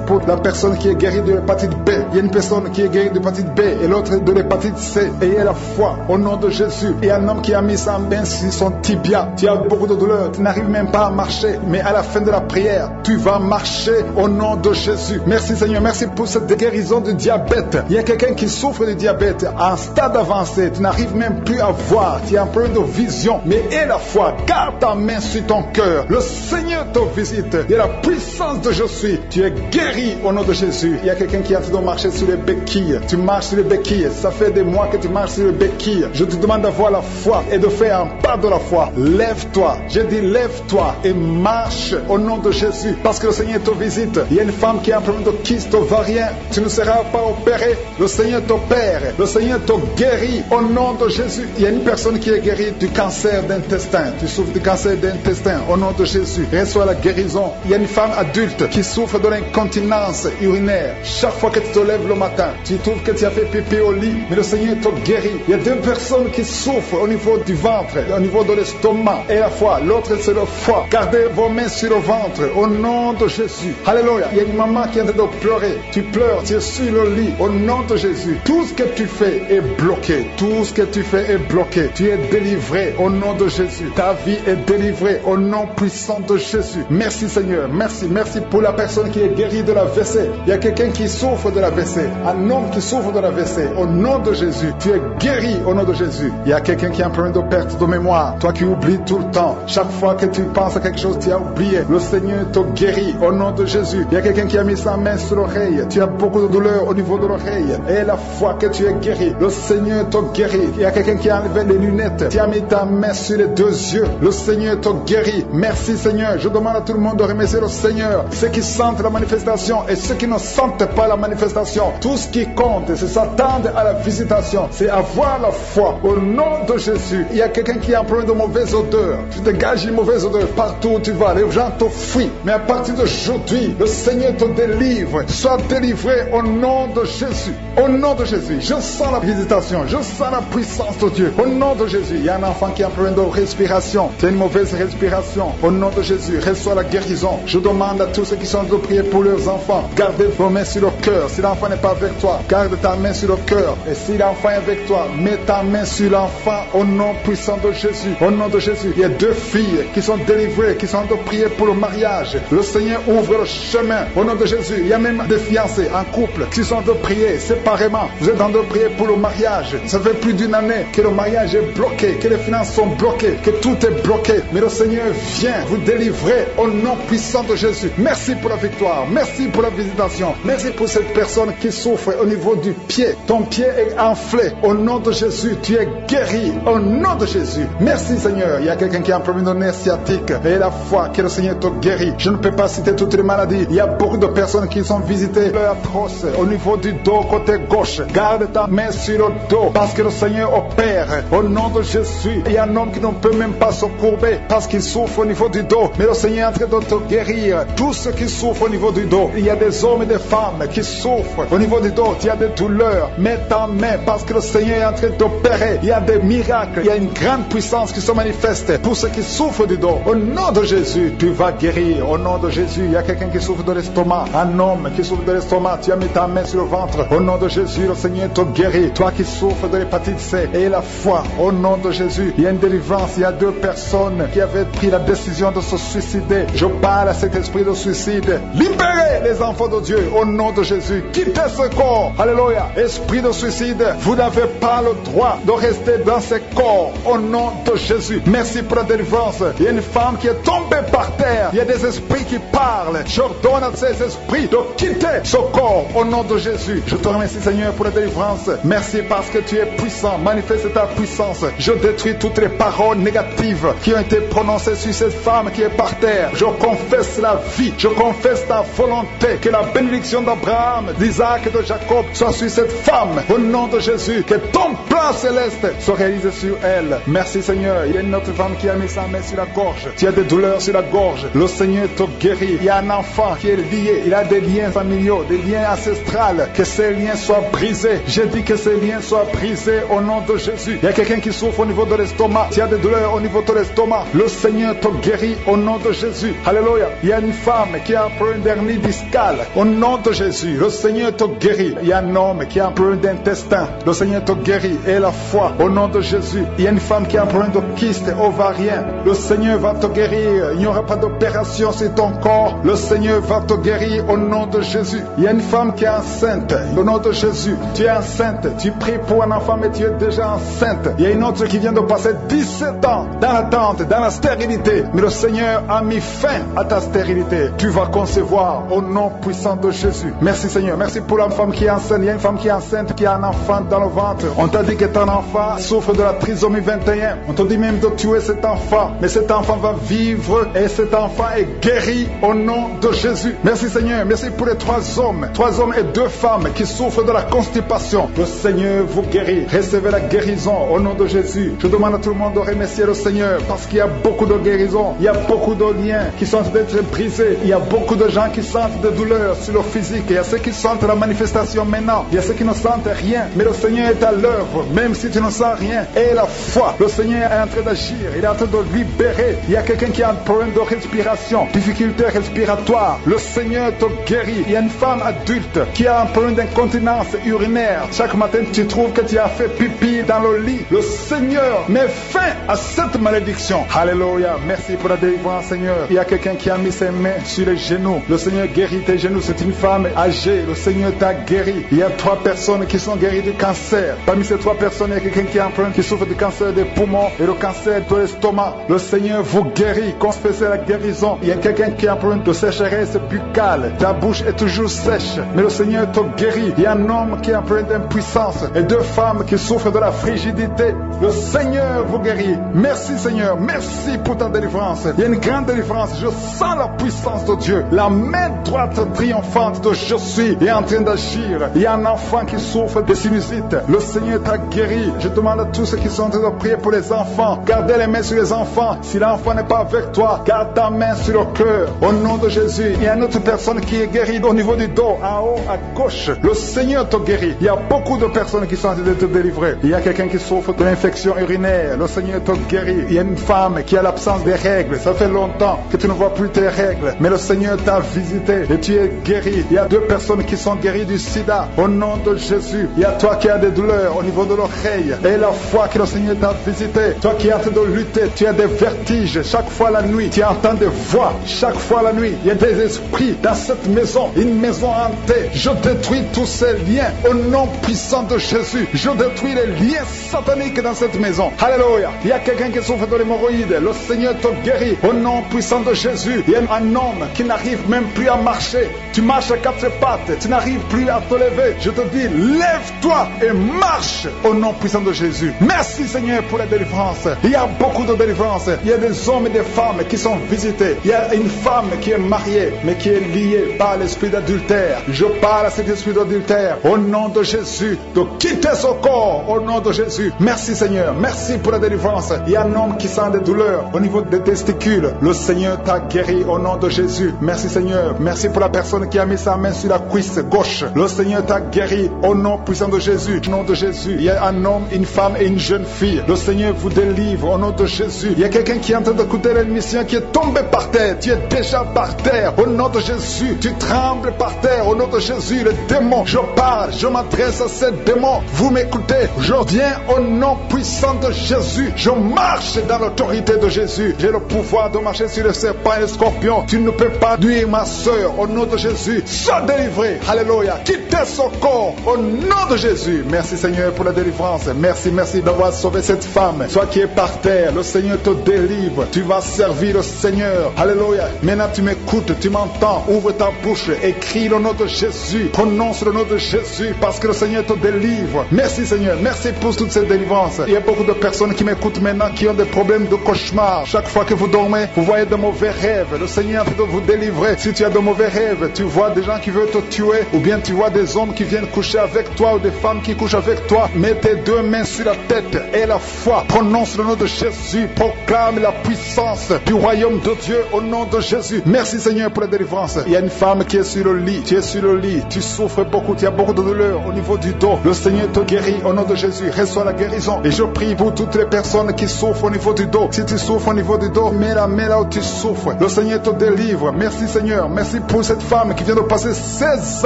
pour la personne qui est guérie de l'hépatite B. Il y a une personne qui est guérie de l'hépatite B et l'autre de l'hépatite C. Ayez la foi au nom de Jésus. Il y a un homme qui a mis sa main sur son tibia. Tu as beaucoup de douleur. Tu n'arrives même pas à marcher. Mais à la fin de la prière, tu vas marcher au nom de Jésus. Merci Seigneur. Merci pour cette guérison du diabète. Il y a quelqu'un qui souffre du diabète à un stade avancé. Tu n'arrives même plus à voir. Tu as un problème de vision. Mais aie la foi. Garde ta main sur ton cœur. Le Seigneur te visite. Il y a la puissance de je suis. Tu es guéri au nom de Jésus. Il y a quelqu'un qui est en train de marcher sur les béquilles. Tu marches sur les béquilles. Ça fait des mois que tu marches sur les béquilles. Je te demande d'avoir la foi et de faire un pas de la foi. Lève-toi. Je dis lève-toi et marche au nom de Jésus. Parce que le Seigneur te visite. Il y a une femme qui a un problème de kyste ovarien. Tu ne seras pas opéré. Le Seigneur t'opère. Le Seigneur te guérit au nom de Jésus. Il y a une personne qui est guérie du cancer d'intestin. Tu souffres du cancer d'intestin au nom de Jésus. Reçois la guérison. Il y a une femme adulte qui souffre de l'incontinence urinaire. Chaque fois que tu te lèves le matin, tu trouves que tu as fait pipi au lit, mais le Seigneur te guérit. Il y a 2 personnes qui souffrent au niveau du ventre, au niveau de l'estomac et la foi. L'autre c'est le foie. Gardez vos mains sur le ventre au nom de Jésus. Alléluia. Il y a une maman qui est en train de pleurer. Tu pleures, tu es sur le lit au nom de Jésus. Tout ce que tu fais est bloqué. Tout ce que tu fais est bloqué. Tu es délivré au nom de Jésus. Ta vie est délivrée au nom puissant de Jésus. Merci Seigneur. Merci pour la personne qui est guérie de la WC. Il y a quelqu'un qui souffre de la WC. Un homme qui souffre de la WC. Au nom de Jésus. Tu es guéri au nom de Jésus. Il y a quelqu'un qui a un problème de perte de mémoire. Toi qui oublies tout le temps. Chaque fois que tu penses à quelque chose, tu as oublié. Le Seigneur te guérit au nom de Jésus. Il y a quelqu'un qui a mis sa main sur l'oreille. Tu as beaucoup de douleur au niveau de l'oreille. Et la fois que tu es guéri, le Seigneur te guérit. Il y a quelqu'un qui a enlevé les lunettes. Tu as mis ta main sur les 2 yeux. Le Seigneur te guérit. Merci Seigneur. Je demande à tout le monde de remercier le Seigneur. Ceux qui sentent la manifestation et ceux qui ne sentent pas la manifestation. Tout ce qui compte, c'est s'attendre à la visitation. C'est avoir la foi au nom de Jésus. Il y a quelqu'un qui a un problème de mauvaise odeur. Tu dégages une mauvaise odeur partout où tu vas. Les gens te fuient. Mais à partir d'aujourd'hui, le Seigneur te délivre. Sois délivré au nom de Jésus. Au nom de Jésus. Je sens la visitation. Je sens la puissance de Dieu. Au nom de Jésus. Il y a un enfant qui a un problème de respiration. Tu as une mauvaise respiration. Au nom de Jésus. Reçois la guérison. Je demande à tous ceux qui sont de prier pour leurs enfants. Gardez vos mains sur le cœur. Si l'enfant n'est pas avec toi, garde ta main sur le cœur. Et si l'enfant est avec toi, mets ta main sur l'enfant au nom puissant de Jésus. Au nom de Jésus. Il y a 2 filles qui sont délivrées, qui sont de prier pour le mariage. Le Seigneur ouvre le chemin. Au nom de Jésus. Il y a même des fiancés en couple qui sont de prier séparément. Vous êtes en train de prier pour le mariage. Ça fait plus d'1 année que le mariage est bloqué, que les finances sont bloquées, que tout est bloqué. Mais le Seigneur vient vous délivrer libéré au nom puissant de Jésus. Merci pour la victoire. Merci pour la visitation. Merci pour cette personne qui souffre au niveau du pied. Ton pied est enflé. Au nom de Jésus, tu es guéri. Au nom de Jésus. Merci Seigneur. Il y a quelqu'un qui a un problème de nerf sciatique et la foi que le Seigneur te guérit. Je ne peux pas citer toutes les maladies. Il y a beaucoup de personnes qui sont visitées atroce au niveau du dos côté gauche. Garde ta main sur le dos parce que le Seigneur opère. Au nom de Jésus, il y a un homme qui ne peut même pas se courber parce qu'il souffre au niveau du dos. Mais le Seigneur est en train de te guérir. Tous ceux qui souffrent au niveau du dos. Il y a des hommes et des femmes qui souffrent au niveau du dos. Il y a des douleurs. Mets ta main parce que le Seigneur est en train d'opérer. Il y a des miracles. Il y a une grande puissance qui se manifeste pour ceux qui souffrent du dos. Au nom de Jésus, tu vas guérir. Au nom de Jésus, il y a quelqu'un qui souffre de l'estomac. Un homme qui souffre de l'estomac. Tu as mis ta main sur le ventre. Au nom de Jésus, le Seigneur te guérit. Toi qui souffres de l'hépatite C et la foi. Au nom de Jésus, il y a une délivrance. Il y a 2 personnes qui avaient pris la décision de se suicider. Je parle à cet esprit de suicide. Libérez les enfants de Dieu au nom de Jésus. Quittez ce corps. Alléluia. Esprit de suicide, vous n'avez pas le droit de rester dans ce corps au nom de Jésus. Merci pour la délivrance. Il y a une femme qui est tombée par terre. Il y a des esprits qui parlent. J'ordonne à ces esprits de quitter ce corps au nom de Jésus. Je te remercie Seigneur pour la délivrance. Merci parce que tu es puissant. Manifeste ta puissance. Je détruis toutes les paroles négatives qui ont été prononcées sur cette femme qui est par terre. Je confesse la vie. Je confesse ta volonté. Que la bénédiction d'Abraham, d'Isaac et de Jacob soit sur cette femme. Au nom de Jésus. Que ton plan céleste soit réalisé sur elle. Merci Seigneur. Il y a une autre femme qui a mis sa main sur la gorge. Tu as des douleurs sur la gorge. Le Seigneur te guérit. Il y a un enfant qui est lié. Il a des liens familiaux, des liens ancestrales. Que ces liens soient brisés. J'ai dit que ces liens soient brisés au nom de Jésus. Il y a quelqu'un qui souffre au niveau de l'estomac. Tu as des douleurs au niveau de l'estomac. Le Seigneur te guérit au nom de Jésus. Alléluia. Il y a une femme qui a un problème d'hernie discale. Au nom de Jésus, le Seigneur te guérit. Il y a un homme qui a un problème d'intestin. Le Seigneur te guérit. Et la foi au nom de Jésus. Il y a une femme qui a un problème de kyste ovarien. Le Seigneur va te guérir. Il n'y aura pas d'opération sur ton corps. Le Seigneur va te guérir au nom de Jésus. Il y a une femme qui est enceinte. Au nom de Jésus, tu es enceinte. Tu pries pour un enfant, mais tu es déjà enceinte. Il y a une autre qui vient de passer 17 ans dans l'attente, dans la stérilité. Mais le Seigneur a mis fin à ta stérilité. Tu vas concevoir au nom puissant de Jésus. Merci Seigneur. Merci pour la femme qui est enceinte. Il y a une femme qui est enceinte, qui a un enfant dans le ventre. On t'a dit que ton enfant souffre de la trisomie 21. On t'a dit même de tuer cet enfant. Mais cet enfant va vivre et cet enfant est guéri au nom de Jésus. Merci Seigneur. Merci pour les 3 hommes. 3 hommes et 2 femmes qui souffrent de la constipation. Le Seigneur vous guérit. Recevez la guérison au nom de Jésus. Je demande à tout le monde de remercier le Seigneur parce qu'il y a beaucoup de guérisons. Il y a beaucoup de liens qui sont d'être brisés. Il y a beaucoup de gens qui sentent des douleurs sur leur physique. Il y a ceux qui sentent la manifestation maintenant. Il y a ceux qui ne sentent rien. Mais le Seigneur est à l'œuvre. Même si tu ne sens rien. Et la foi. Le Seigneur est en train d'agir. Il est en train de libérer. Il y a quelqu'un qui a un problème de respiration. Difficulté respiratoire. Le Seigneur te guérit. Il y a une femme adulte qui a un problème d'incontinence urinaire. Chaque matin, tu trouves que tu as fait pipi dans le lit. Le Seigneur met fin à cette malédiction. Alléluia. Merci pour la délivrance, Seigneur. Il y a quelqu'un qui a mis ses mains sur les genoux. Le Seigneur guérit tes genoux. C'est une femme âgée. Le Seigneur t'a guéri. Il y a 3 personnes qui sont guéries du cancer. Parmi ces 3 personnes, il y a quelqu'un qui a un problème, qui souffre du cancer des poumons et le cancer de l'estomac. Le Seigneur vous guérit. Confessez la guérison. Il y a quelqu'un qui a un problème de sécheresse buccale. Ta bouche est toujours sèche. Mais le Seigneur te guérit. Il y a un homme qui a un problème d'impuissance et 2 femmes qui souffrent de la frigidité. Le Seigneur vous guérit. Merci Seigneur. Merci pour ta délivrance. Il y a une grande délivrance. Je sens la puissance de Dieu. La main droite triomphante de je suis est en train d'agir. Il y a un enfant qui souffre de sinusite. Le Seigneur t'a guéri. Je demande à tous ceux qui sont en train de prier pour les enfants. Gardez les mains sur les enfants. Si l'enfant n'est pas avec toi, garde ta main sur le cœur. Au nom de Jésus. Il y a une autre personne qui est guérie au niveau du dos, en haut, à gauche. Le Seigneur te guérit. Il y a beaucoup de personnes qui sont en train de te délivrer. Il y a quelqu'un qui souffre de l'infection urinaire. Le Seigneur te guérit. Il y a une femme qui a l'absence des règles. Ça fait longtemps que tu ne vois plus tes règles. Mais le Seigneur t'a visité et tu es guéri. Il y a 2 personnes qui sont guéries du sida. Au nom de Jésus. Il y a toi qui as des douleurs au niveau de l'oreille. Et la foi que le Seigneur t'a visité. Toi qui es en train de lutter. Tu as des vertiges chaque fois la nuit. Tu entends des voix chaque fois la nuit. Il y a des esprits dans cette maison. Une maison hantée. Je détruis tous ces liens au nom puissant de Jésus. Je détruis les liens sataniques dans cette maison. Alléluia. Il y a quelqu'un qui souffre de l'hémorroïde. Le Seigneur te guérit au nom puissant de Jésus. Il y a un homme qui n'arrive même plus à marcher. Tu marches à quatre pattes, tu n'arrives plus à te lever. Je te dis, lève-toi et marche au nom puissant de Jésus. Merci Seigneur pour la délivrance. Il y a beaucoup de délivrance. Il y a des hommes et des femmes qui sont visités. Il y a une femme qui est mariée, mais qui est liée par l'esprit d'adultère. Je parle à cet esprit d'adultère au nom de Jésus, de quitter son corps au nom de Jésus. Merci Seigneur, merci pour la délivrance. Il y a un homme qui sent des douleurs au niveau des testicules. Le Seigneur t'a guéri au nom de Jésus. Merci Seigneur, merci pour la personne qui a mis sa main sur la cuisse gauche. Le Seigneur t'a guéri au nom puissant de Jésus. Au nom de Jésus, il y a un homme, une femme et une jeune fille. Le Seigneur vous délivre au nom de Jésus. Il y a quelqu'un qui est en train d'écouter l'émission qui est tombé par terre. Tu es déjà par terre au nom de Jésus. Tu trembles par terre au nom de Jésus. Le démon, je parle, je m'adresse à ces démons. Vous m'écoutez, je viens au nom puissant de Jésus. Je marche dans l'autorité de Jésus. J'ai le pouvoir de marcher sur le serpent et le scorpion. Tu ne peux pas nuire ma soeur au nom de Jésus. Sois délivré. Alléluia. Quittez son corps au nom de Jésus. Merci Seigneur pour la délivrance. Merci d'avoir sauvé cette femme. Toi qui es par terre, le Seigneur te délivre. Tu vas servir le Seigneur. Alléluia. Maintenant tu m'écoutes, tu m'entends. Ouvre ta bouche, écris le nom de Jésus. Prononce le nom de Jésus parce que le Seigneur te délivre. Merci Seigneur. Merci pour toute cette délivrance. Il y a beaucoup de personnes qui m'écoutent maintenant qui ont des problèmes de cauchemar. Chaque fois que vous dormez, vous voyez de mauvais rêves. Le Seigneur est en train de vous délivrer. Si tu as de mauvais rêves, tu vois des gens qui veulent te tuer, ou bien tu vois des hommes qui viennent coucher avec toi, ou des femmes qui couchent avec toi, mets tes deux mains sur la tête et la foi. Prononce le nom de Jésus. Proclame la puissance du royaume de Dieu au nom de Jésus. Merci Seigneur pour la délivrance. Il y a une femme qui est sur le lit. Tu es sur le lit. Tu souffres beaucoup. Tu as beaucoup de douleur au niveau du dos. Le Seigneur te guérit au nom de Jésus. Reçois la guérison. Et je prie pour toutes les personnes qui souffrent au niveau du dos. Si tu souffres au niveau du dos, mets la main là où tu souffres. Le Seigneur te délivre. Merci Seigneur. Merci pour cette femme qui vient de passer 16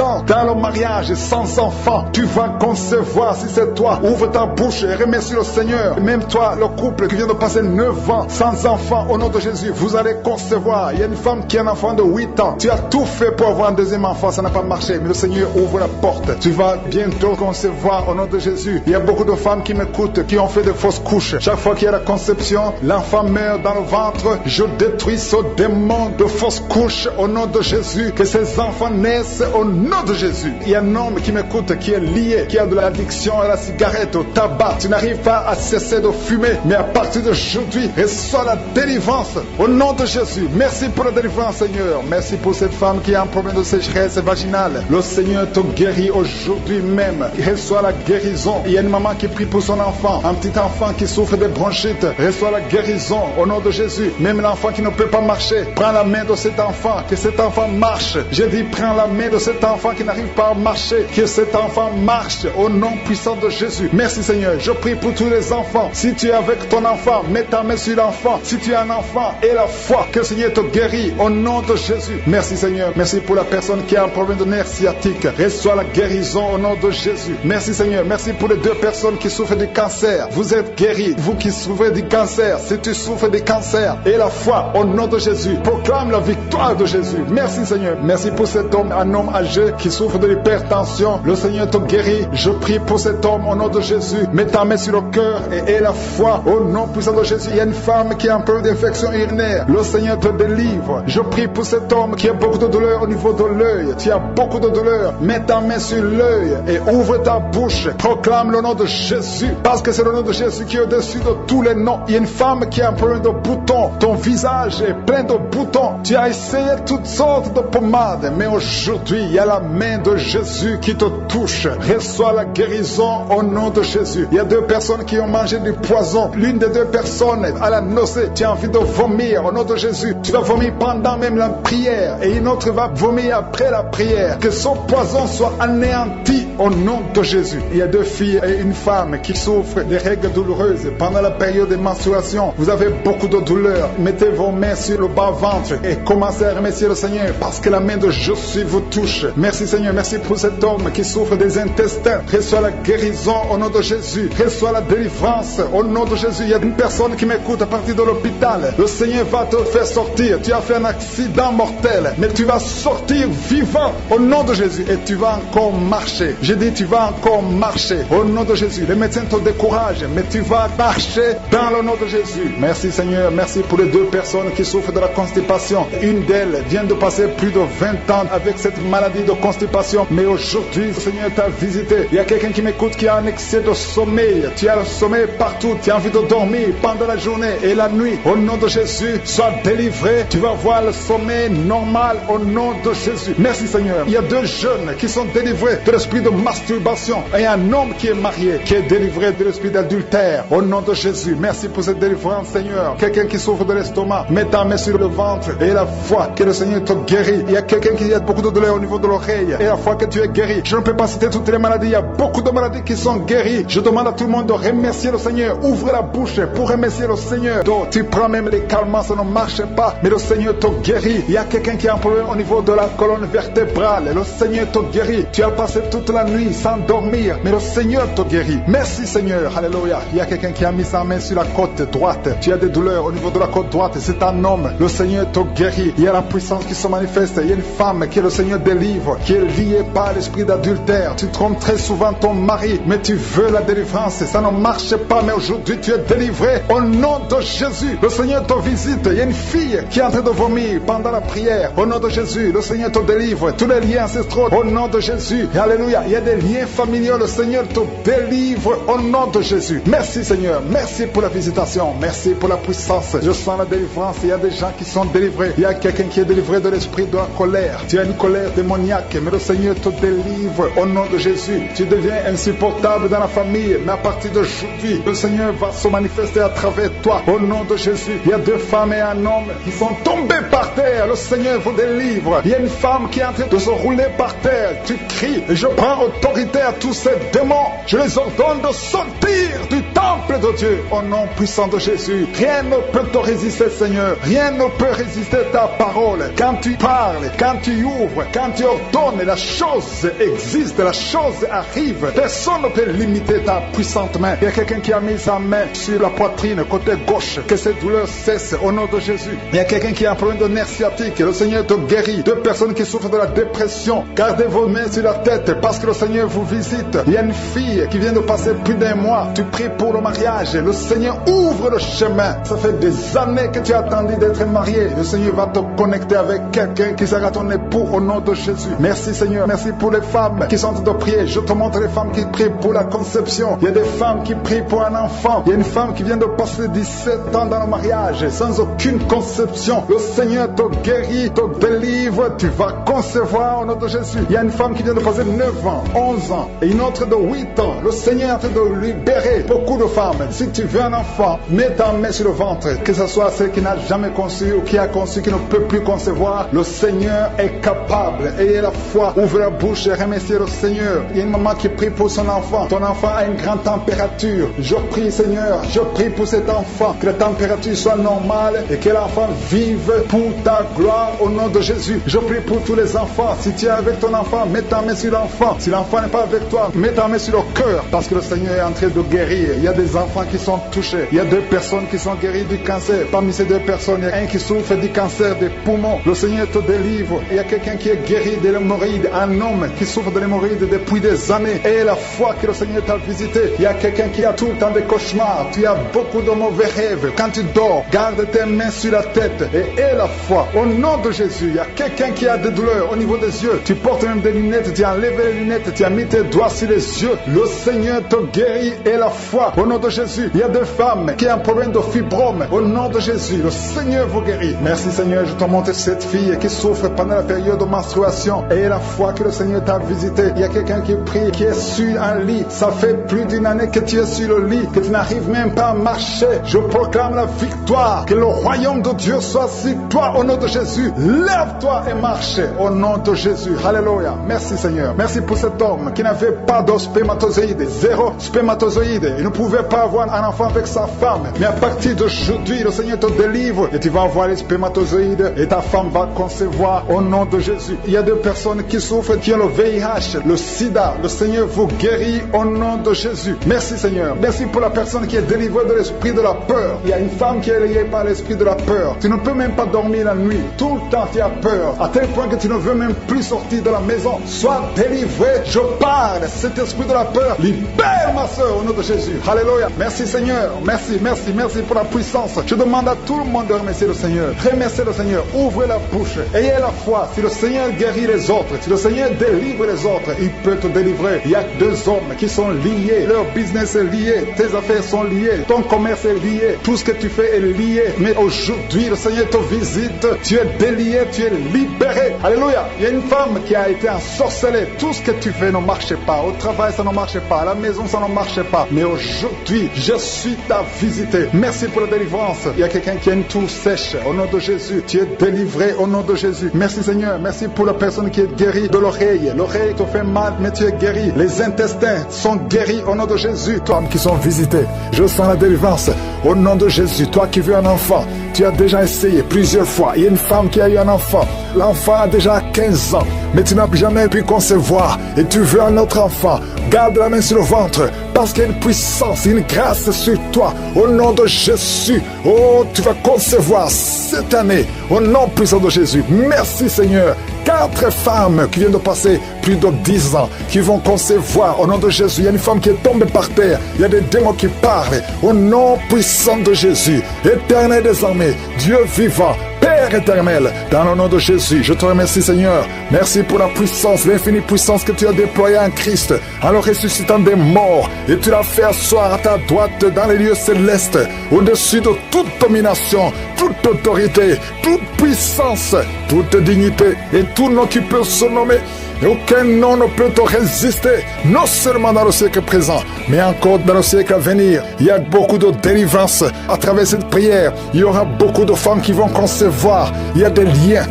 ans dans le mariage sans enfant. Tu vas concevoir si c'est toi. Ouvre ta bouche et remercie le Seigneur. Même toi, le couple qui vient de passer 9 ans sans enfant, au nom de Jésus, vous allez concevoir. Il y a une femme qui a un enfant de 8 ans. Tu as tout fait pour avoir un deuxième enfant, ça n'a pas marché. Mais le Seigneur ouvre la porte. Tu vas bientôt concevoir au nom de Jésus. Il y a beaucoup de femmes qui m'écoutent, qui ont fait de fausses couches. Chaque fois qu'il y a la conception, l'enfant meurt dans le ventre. Je détruis ce démon de fausses couches au nom de Jésus. Que ces enfants naissent au nom de Jésus. Il y a un homme qui m'écoute, qui est lié, qui a de l'addiction à la cigarette, au tabac. Tu n'arrives pas à cesser de fumer, mais à partir d'aujourd'hui, reçois la délivrance au nom de Jésus. Merci pour la délivrance, Seigneur. Merci pour cette femme qui a un problème de sécheresse vaginale. Le Seigneur te guérit aujourd'hui même. Reçois la guérison. Il y a une maman qui prie pour son enfant, un petit enfant qui souffre de bronchite. Reçois la guérison au nom de Jésus. Même l'enfant qui ne peut pas marcher, prends la main de cet enfant, que cet enfant marche. Je dis, prends la main de cet enfant qui n'arrive pas à marcher, que cet enfant marche au nom puissant de Jésus. Merci Seigneur. Je prie pour tous les enfants. Si tu es avec ton enfant, mets ta main sur l'enfant. Si tu es un enfant, et la foi, que le Seigneur te guérit au nom de Jésus. Merci Seigneur. Merci pour la personne qui a un problème de nerf sciatique. Reçois la guérison au nom de Jésus. Merci Seigneur. Merci pour les 2 personnes qui souffrent du cancer. Vous êtes guéris. Vous qui souffrez du cancer, si tu souffres du cancer, et la foi au nom de Jésus. Proclame la victoire de Jésus. Merci Seigneur. Merci pour cet homme, un homme âgé qui souffre de l'hypertension. Le Seigneur te guérit. Je prie pour cet homme au nom de Jésus. Mets ta main sur le cœur et aie la foi au nom puissant de Jésus. Il y a une femme qui a un peu d'infection urinaire. Le Seigneur te délivre. Je prie pour cet homme qui a beaucoup de douleur au niveau de l'œil. Tu as beaucoup de douleur. Mets ta main sur l'œil et ouvre ta bouche. Proclame le nom de Jésus. Parce que c'est le nom de Jésus qui est au-dessus de tous les noms. Il y a une femme qui a un problème de boutons. Ton visage est plein de boutons. Tu as essayé toutes sortes de pommades. Mais aujourd'hui, il y a la main de Jésus qui te touche. Reçois la guérison au nom de Jésus. Il y a 2 personnes qui ont mangé du poison. L'une des 2 personnes à la nausée. Tu as envie de vomir au nom de Jésus. Tu vas vomir pendant même la prière. Et une autre va vomir après la prière. Que son poison soit anéanti au nom de Jésus. Il y a 2 filles et une femme qui souffrent des règles douloureuses pendant la période de menstruation. Vous avez beaucoup de douleur. Mettez vos mains sur le bas-ventre et commencez à remercier le Seigneur parce que la main de Jésus vous touche. Merci Seigneur. Merci pour cet homme qui souffre des intestins. Reçois la guérison au nom de Jésus. Reçois la délivrance au nom de Jésus. Il y a une personne qui m'écoute à partir de l'hôpital. Le Seigneur va te faire sortir. Tu as fait un accident mortel, mais tu vas sortir vivant au nom de Jésus et tu vas encore marcher. J'ai dit tu vas encore marcher au nom de Jésus. Les médecins te découragent, mais tu vas marcher dans le nom de Jésus. Merci Seigneur. Merci pour les 2 personnes personnes qui souffrent de la constipation. Une d'elles vient de passer plus de 20 ans avec cette maladie de constipation. Mais aujourd'hui, le Seigneur t'a visité. Il y a quelqu'un qui m'écoute qui a un excès de sommeil. Tu as le sommeil partout. Tu as envie de dormir pendant la journée et la nuit. Au nom de Jésus, sois délivré. Tu vas voir le sommeil normal au nom de Jésus. Merci Seigneur. Il y a 2 jeunes qui sont délivrés de l'esprit de masturbation. Et un homme qui est marié, qui est délivré de l'esprit d'adultère. Au nom de Jésus, merci pour cette délivrance Seigneur. Quelqu'un qui souffre de l'estomac, mets ta main sur le ventre et la foi que le Seigneur te guérit. Il y a quelqu'un qui a beaucoup de douleur au niveau de l'oreille et la foi que tu es guéri. Je ne peux pas citer toutes les maladies. Il y a beaucoup de maladies qui sont guéries. Je demande à tout le monde de remercier le Seigneur. Ouvre la bouche pour remercier le Seigneur. Donc, tu prends même les calmants, ça ne marche pas, mais le Seigneur te guérit. Il y a quelqu'un qui a un problème au niveau de la colonne vertébrale. Le Seigneur te guérit. Tu as passé toute la nuit sans dormir, mais le Seigneur te guérit. Merci Seigneur. Alléluia. Il y a quelqu'un qui a mis sa main sur la côte droite. Tu as des douleurs au niveau de la côte droite. C'est un homme. Le Seigneur te guérit. Il y a la puissance qui se manifeste. Il y a une femme que le Seigneur délivre, qui est liée par l'esprit d'adultère. Tu trompes très souvent ton mari, mais tu veux la délivrance. Ça ne marche pas, mais aujourd'hui tu es délivré. Au nom de Jésus, le Seigneur te visite. Il y a une fille qui est en train de vomir pendant la prière. Au nom de Jésus, le Seigneur te délivre. Tous les liens ancestraux, au nom de Jésus. Alléluia. Il y a des liens familiaux. Le Seigneur te délivre au nom de Jésus. Merci Seigneur. Merci pour la visitation. Merci pour la puissance. Je sens la délivrance. Il y a des gens qui sont délivrés. Il y a quelqu'un qui est délivré de l'esprit de la colère. Tu as une colère démoniaque, mais le Seigneur te délivre au nom de Jésus. Tu deviens insupportable dans la famille, mais à partir d'aujourd'hui, le Seigneur va se manifester à travers toi au nom de Jésus. Il y a 2 femmes et un homme qui sont tombés par terre. Le Seigneur vous délivre. Il y a une femme qui est en train de se rouler par terre. Tu cries et je prends autorité à tous ces démons. Je les ordonne de sortir du temple de Dieu au nom puissant de Jésus. Rien ne peut te résister Seigneur. Rien ne peut résister ta parole. Quand tu parles, quand tu ouvres, quand tu ordonnes, la chose existe, la chose arrive. Personne ne peut limiter ta puissante main. Il y a quelqu'un qui a mis sa main sur la poitrine, côté gauche, que cette douleur cesse au nom de Jésus. Il y a quelqu'un qui a un problème de nerf sciatique, le Seigneur te guérit. 2 personnes qui souffrent de la dépression, gardez vos mains sur la tête parce que le Seigneur vous visite. Il y a une fille qui vient de passer plus d'1 mois, tu pries pour le mariage, le Seigneur ouvre le chemin. Ça fait des années que tu as attendu d'être marié, le Seigneur va te connecter avec quelqu'un qui sera ton époux au nom de Jésus. Merci Seigneur, merci pour les femmes qui sont en train de prier. Je te montre les femmes qui prient pour la conception. Il y a des femmes qui prient pour un enfant. Il y a une femme qui vient de passer 17 ans dans le mariage sans aucune conception. Le Seigneur te guérit, te délivre, tu vas concevoir au nom de Jésus. Il y a une femme qui vient de passer 9 ans, 11 ans et une autre de 8 ans. Le Seigneur est en train de libérer beaucoup de femmes. Si tu veux un enfant, mets ta main sur le ventre, que ce soit celle qui n'a jamais conçu ou qui a conçu, qui ne peut plus concevoir. Le Seigneur est capable. Ayez la foi, ouvre la bouche et remerciez le Seigneur. Il y a une maman qui prie pour son enfant. Ton enfant a une grande température. Je prie Seigneur, je prie pour cet enfant, que la température soit normale et que l'enfant vive pour ta gloire au nom de Jésus. Je prie pour tous les enfants. Si tu es avec ton enfant, mets ta main sur l'enfant. Si l'enfant n'est pas avec toi, mets ta main sur le cœur parce que le Seigneur est en train de guérir. Il y a des enfants qui sont touchés. Il y a 2 personnes qui sont guéries du cancer. Parmi ces 2 personnes, il y a un qui souffre du cancer des poumons. Le Seigneur te délivre. Il y a quelqu'un qui est guéri de l'hémorroïde, un homme qui souffre de l'hémorroïde depuis des années. Et la foi que le Seigneur t'a visité. Il y a quelqu'un qui a tout le temps des cauchemars. Tu as beaucoup de mauvais rêves. Quand tu dors, garde tes mains sur la tête et aie la foi. Au nom de Jésus, il y a quelqu'un qui a des douleurs au niveau des yeux. Tu portes même des lunettes, tu as enlevé les lunettes, tu as mis tes doigts sur les yeux. Le Seigneur te guérit et la foi. Au nom de Jésus, il y a des femmes qui ont un problème de fibrome. Au nom de Jésus, le Seigneur vous guérit. Merci Seigneur, je te montre cette fille qui souffre pendant la période de menstruation. Et la foi que le Seigneur t'a visité. Il y a quelqu'un qui prie, qui est sur un lit. Ça fait plus d'une année que tu es sur le lit, que tu n'arrives même pas à marcher. Je proclame la victoire. Que le royaume de Dieu soit sur toi au nom de Jésus. Lève-toi et marche au nom de Jésus. Alléluia. Merci Seigneur. Merci pour cet homme qui n'avait pas de spermatozoïdes. 0 spermatozoïdes. Il ne pouvait pas avoir un enfant avec sa femme. Mais à partir d'aujourd'hui, le Seigneur te délivre et tu vas avoir les spermatozoïdes et ta femme va concevoir au nom de Jésus. Il y a 2 personnes qui souffrent, qui ont le VIH, le sida. Le Seigneur vous guérit au nom de Jésus. Merci Seigneur. Merci pour la personne qui est délivrée de l'esprit de la peur. Il y a une femme qui est liée par l'esprit de la peur. Tu ne peux même pas dormir la nuit. Tout le temps tu as peur. À tel point que tu ne veux même plus sortir de la maison. Sois délivré. Je parle. Cet esprit de la peur, libère ma soeur au nom de Jésus. Alléluia. Alléluia. Merci Seigneur. Merci pour la puissance. Je demande à tout le monde de remercier le Seigneur. Remerciez le Seigneur. Ouvrez la bouche. Ayez la foi. Si le Seigneur guérit les autres, si le Seigneur délivre les autres, il peut te délivrer. Il y a deux hommes qui sont liés. Leur business est lié. Tes affaires sont liées. Ton commerce est lié. Tout ce que tu fais est lié. Mais aujourd'hui, le Seigneur te visite. Tu es délié. Tu es libéré. Alléluia. Il y a une femme qui a été ensorcelée. Tout ce que tu fais ne marche pas. Au travail, ça ne marche pas. À la maison, ça ne marche pas. Mais aujourd'hui, je suis ta visité. Merci pour la délivrance. Il y a quelqu'un qui a une toux sèche. Au nom de Jésus, tu es délivré au nom de Jésus. Merci Seigneur. Merci pour la personne qui est guérie de l'oreille. L'oreille te fait mal, mais tu es guéri. Les intestins sont guéris au nom de Jésus. Toi qui sont visités, je sens la délivrance au nom de Jésus. Toi qui veux un enfant, tu as déjà essayé plusieurs fois. Il y a une femme qui a eu un enfant. L'enfant a déjà 15 ans, mais tu n'as jamais pu concevoir et tu veux un autre enfant. Garde la main sur le ventre parce qu'il y a une puissance, une grâce sur toi. Au nom de Jésus, oh, tu vas concevoir cette année au nom puissant de Jésus. Merci Seigneur. 4 femmes qui viennent de passer plus de 10 ans, qui vont concevoir au nom de Jésus. Il y a une femme qui est tombée par terre. Il y a des démons qui parlent au nom puissant de Jésus. Éternel des armées, Dieu vivant, Père éternel, dans le nom de Jésus, je te remercie Seigneur. Merci pour la puissance, l'infinie puissance que tu as déployée en Christ, en le ressuscitant des morts. Et tu l'as fait asseoir à ta droite dans les lieux célestes, au-dessus de toute domination, toute autorité, toute puissance, toute dignité et tout nom qui peut se nommer. Et aucun nom ne peut te résister, non seulement dans le siècle présent, mais encore dans le siècle à venir. Il y a beaucoup de délivrance à travers cette prière. Il y aura beaucoup de femmes qui vont concevoir. Il y a des liens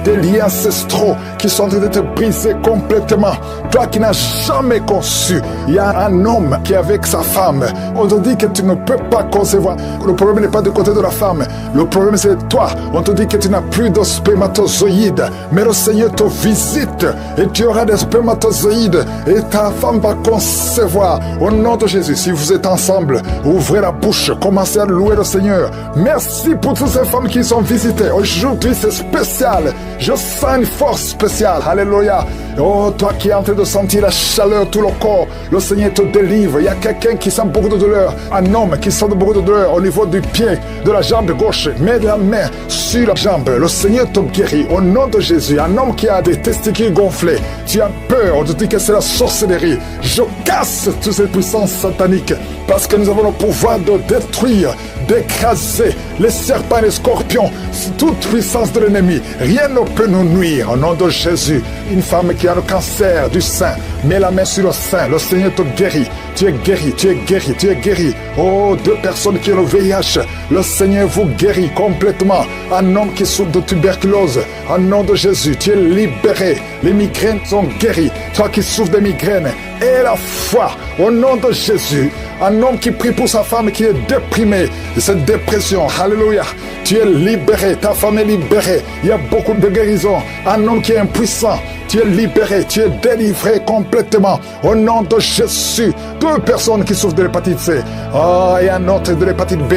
ancestraux qui sont en train d'être brisés complètement. Toi qui n'as jamais conçu, il y a un homme qui est avec sa femme. On te dit que tu ne peux pas concevoir. Le problème n'est pas du côté de la femme. Le problème c'est toi. On te dit que tu n'as plus de spermatozoïdes. Mais le Seigneur te visite et tu auras des spermatozoïdes et ta femme va concevoir au nom de Jésus. Si vous êtes ensemble, ouvrez la bouche, commencez à louer le Seigneur. Merci pour toutes ces femmes qui sont visitées. Aujourd'hui c'est spécial. Je sens une force spéciale. Alléluia. Oh, toi qui es en train de sentir la chaleur, tout le corps, le Seigneur te délivre. Il y a quelqu'un qui sent beaucoup de douleur. Un homme qui sent beaucoup de douleur au niveau du pied, de la jambe gauche. Mets la main sur la jambe. Le Seigneur te guérit au nom de Jésus. Un homme qui a des testicules gonflés. Tu as peur, on te dit que c'est la sorcellerie. Je casse toutes ces puissances sataniques parce que nous avons le pouvoir de détruire, d'écraser les serpents et les scorpions, toute puissance de l'ennemi. Rien ne peut nous nuire au nom de Jésus. Une femme qui a le cancer du sein, mets la main sur le sein, le Seigneur te guérit. Tu es guéri, tu es guéri, tu es guéri. Oh, 2 personnes qui ont le VIH, le Seigneur vous guérit complètement. Un homme qui souffre de tuberculose, au nom de Jésus, tu es libéré. Les migraines sont guéries. Toi qui souffres de migraines, aie la foi au nom de Jésus. Un homme qui prie pour sa femme qui est déprimée de cette dépression. Alléluia. Tu es libéré, ta femme est libérée. Il y a beaucoup de guérisons. Un homme qui est impuissant, tu es libéré, tu es délivré complètement. Au nom de Jésus. 2 personnes qui souffrent de l'hépatite C. Et un autre de l'hépatite B.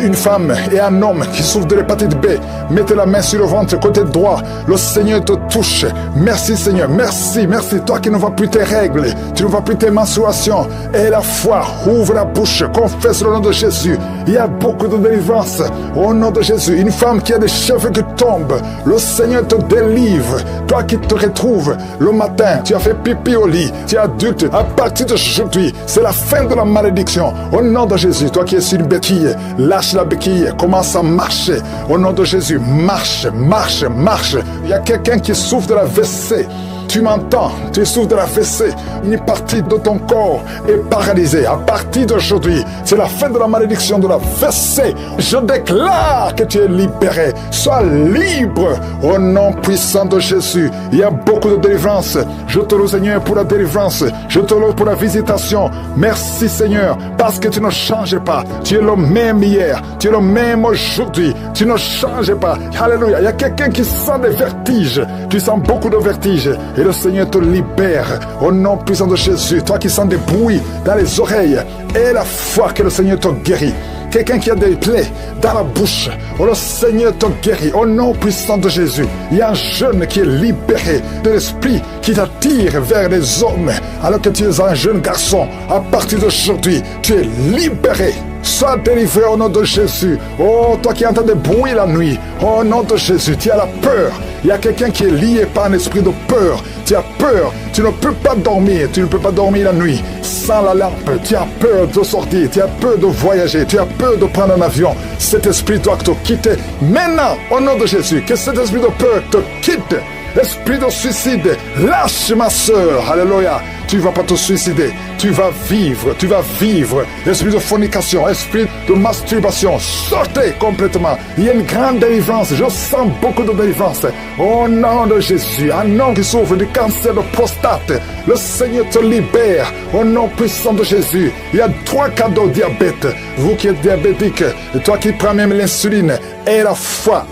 Une femme et un homme qui souffrent de l'hépatite B. Mettez la main sur le ventre, côté droit. Le Seigneur te touche. Merci Seigneur, merci, merci. Toi qui ne vois plus tes règles, tu ne vois plus tes menstruations. Et la foi, ouvre la bouche, confesse le nom de Jésus. Il y a beaucoup de délivrance au nom de Jésus. Une femme qui a des cheveux qui tombent, le Seigneur te délivre. Toi qui te retrouves le matin, tu as fait pipi au lit, tu es adulte. À partir d'aujourd'hui, c'est la fin de la malédiction. Au nom de Jésus, toi qui es sur une béquille, lâche la béquille, commence à marcher. Au nom de Jésus, marche, marche, marche. Il y a quelqu'un qui souffre de la WC. Tu m'entends, tu souffres de la fessée. Une partie de ton corps est paralysée. À partir d'aujourd'hui, c'est la fin de la malédiction de la fessée. Je déclare que tu es libéré. Sois libre au nom puissant de Jésus. Il y a beaucoup de délivrance. Je te loue Seigneur pour la délivrance. Je te loue pour la visitation. Merci Seigneur, parce que tu ne changes pas. Tu es le même hier. Tu es le même aujourd'hui. Tu ne changes pas. Alléluia. Il y a quelqu'un qui sent des vertiges. Tu sens beaucoup de vertiges. Et le Seigneur te libère au nom puissant de Jésus. Toi qui sens des bruits dans les oreilles, et la foi que le Seigneur te guérit. quelqu'un qui a des plaies dans la bouche, oh, le Seigneur te guérit. Au nom puissant de Jésus, il y a un jeune qui est libéré de l'esprit qui t'attire vers les hommes alors que tu es un jeune garçon. À partir d'aujourd'hui, tu es libéré. Sois délivré au nom de Jésus. Oh, toi qui entends des bruits la nuit, au nom de Jésus, tu as la peur. Il y a quelqu'un qui est lié par un esprit de peur. Tu as peur, tu ne peux pas dormir, tu ne peux pas dormir la nuit sans la lampe. Tu as peur de sortir, tu as peur de voyager, tu as peur de prendre un avion. Cet esprit doit te quitter maintenant, au nom de Jésus. Que cet esprit de peur te quitte. Esprit de suicide, lâche ma soeur, alléluia. Tu ne vas pas te suicider, tu vas vivre, tu vas vivre. Esprit de fornication, esprit de masturbation, sortez complètement. Il y a une grande délivrance, je sens beaucoup de délivrance. Au nom de Jésus, un homme qui souffre du cancer de prostate, le Seigneur te libère. Au nom puissant de Jésus, il y a 3 cas de diabète. Vous qui êtes diabétique, et toi qui prends même l'insuline, et la foi,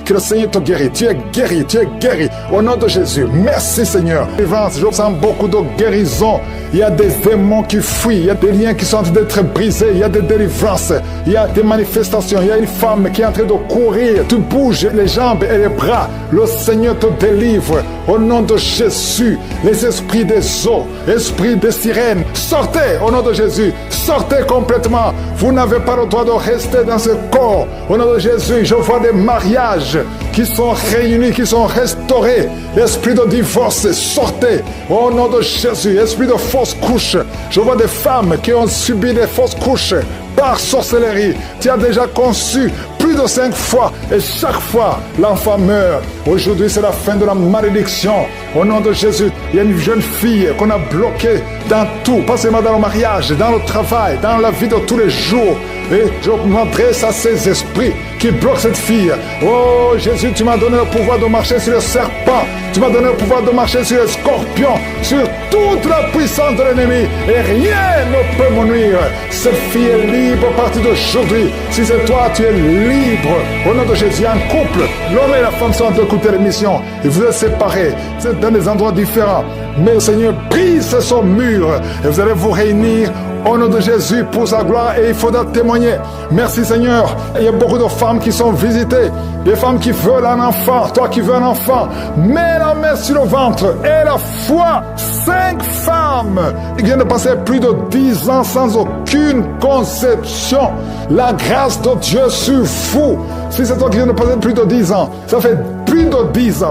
que le Seigneur te guérit. Tu es guéri, tu es guéri. Au nom de Jésus, merci Seigneur. Délivrance, je sens beaucoup de guérison. Il y a des démons qui fuient, il y a des liens qui sont en train d'être brisés, il y a des délivrances, il y a des manifestations. Il y a une femme qui est en train de courir, tu bouges les jambes et les bras, le Seigneur te délivre. Au nom de Jésus, les esprits des eaux, esprits des sirènes, sortez au nom de Jésus, sortez complètement. Vous n'avez pas le droit de rester dans ce corps. Au nom de Jésus, je vois des mariages qui sont réunis, qui sont restaurés. L'esprit de divorce, sortez au nom de Jésus. Esprit de fausse couche, je vois des femmes qui ont subi des fausses couches par sorcellerie. Tu as déjà conçu plus de 5 fois et chaque fois l'enfant meurt. Aujourd'hui c'est la fin de la malédiction. Au nom de Jésus, il y a une jeune fille qu'on a bloquée dans tout, pas seulement dans le mariage, dans le travail, dans la vie de tous les jours. Et je m'adresse à ces esprits qui bloquent cette fille. Oh Jésus, tu m'as donné le pouvoir de marcher sur les serpents. Tu m'as donné le pouvoir de marcher sur les scorpions, sur toute la puissance de l'ennemi. Et rien ne peut me nuire. Cette fille est libre à partir d'aujourd'hui. Si c'est toi, tu es libre. Au nom de Jésus, un couple, l'homme et la femme sont en train d'écouter l'émission. Et vous êtes séparés. Vous êtes dans des endroits différents. Mais le Seigneur brise son mur. Et vous allez vous réunir au nom de Jésus pour sa gloire, et il faudra témoigner. Merci Seigneur. Il y a beaucoup de femmes qui sont visitées, des femmes qui veulent un enfant. Toi qui veux un enfant, mets la main sur le ventre et la foi. 5 femmes qui viennent de passer plus de 10 ans sans aucune conception. La grâce de Dieu sur vous. Si c'est toi qui viens de passer plus de 10 ans, ça fait plus de 10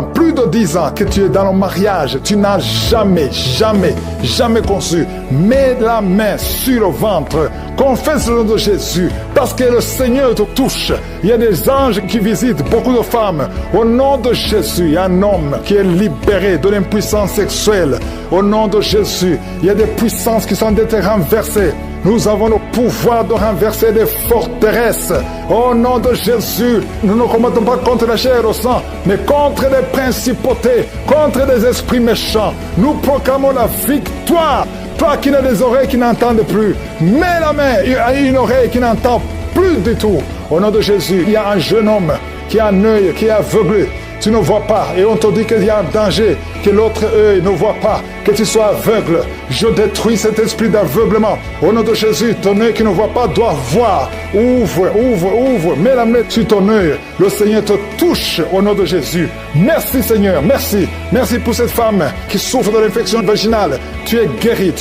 ans que tu es dans le mariage, tu n'as jamais conçu. Mets la main sur le ventre, confesse le nom de Jésus, parce que le Seigneur te touche. Il y a des anges qui visitent beaucoup de femmes. Au nom de Jésus, il y a un homme qui est libéré de l'impuissance sexuelle. Au nom de Jésus, il y a des puissances qui sont été renversées. Nous avons le pouvoir de renverser des forteresses. Au nom de Jésus, nous ne combattons pas contre la chair et le sang, mais contre des principautés, contre des esprits méchants. Nous proclamons la victoire. Toi qui n'as des oreilles qui n'entendent plus, mets la main à une oreille qui n'entend plus du tout. Au nom de Jésus, il y a un jeune homme qui a un œil qui est aveuglé. Tu ne vois pas et on te dit qu'il y a un danger, que l'autre œil ne voit pas, que tu sois aveugle. Je détruis cet esprit d'aveuglement. Au nom de Jésus, ton œil qui ne voit pas doit voir. Ouvre, mets la main sur ton œil. Le Seigneur te touche au nom de Jésus. Merci Seigneur, merci pour cette femme qui souffre de l'infection vaginale. Tu es guéri.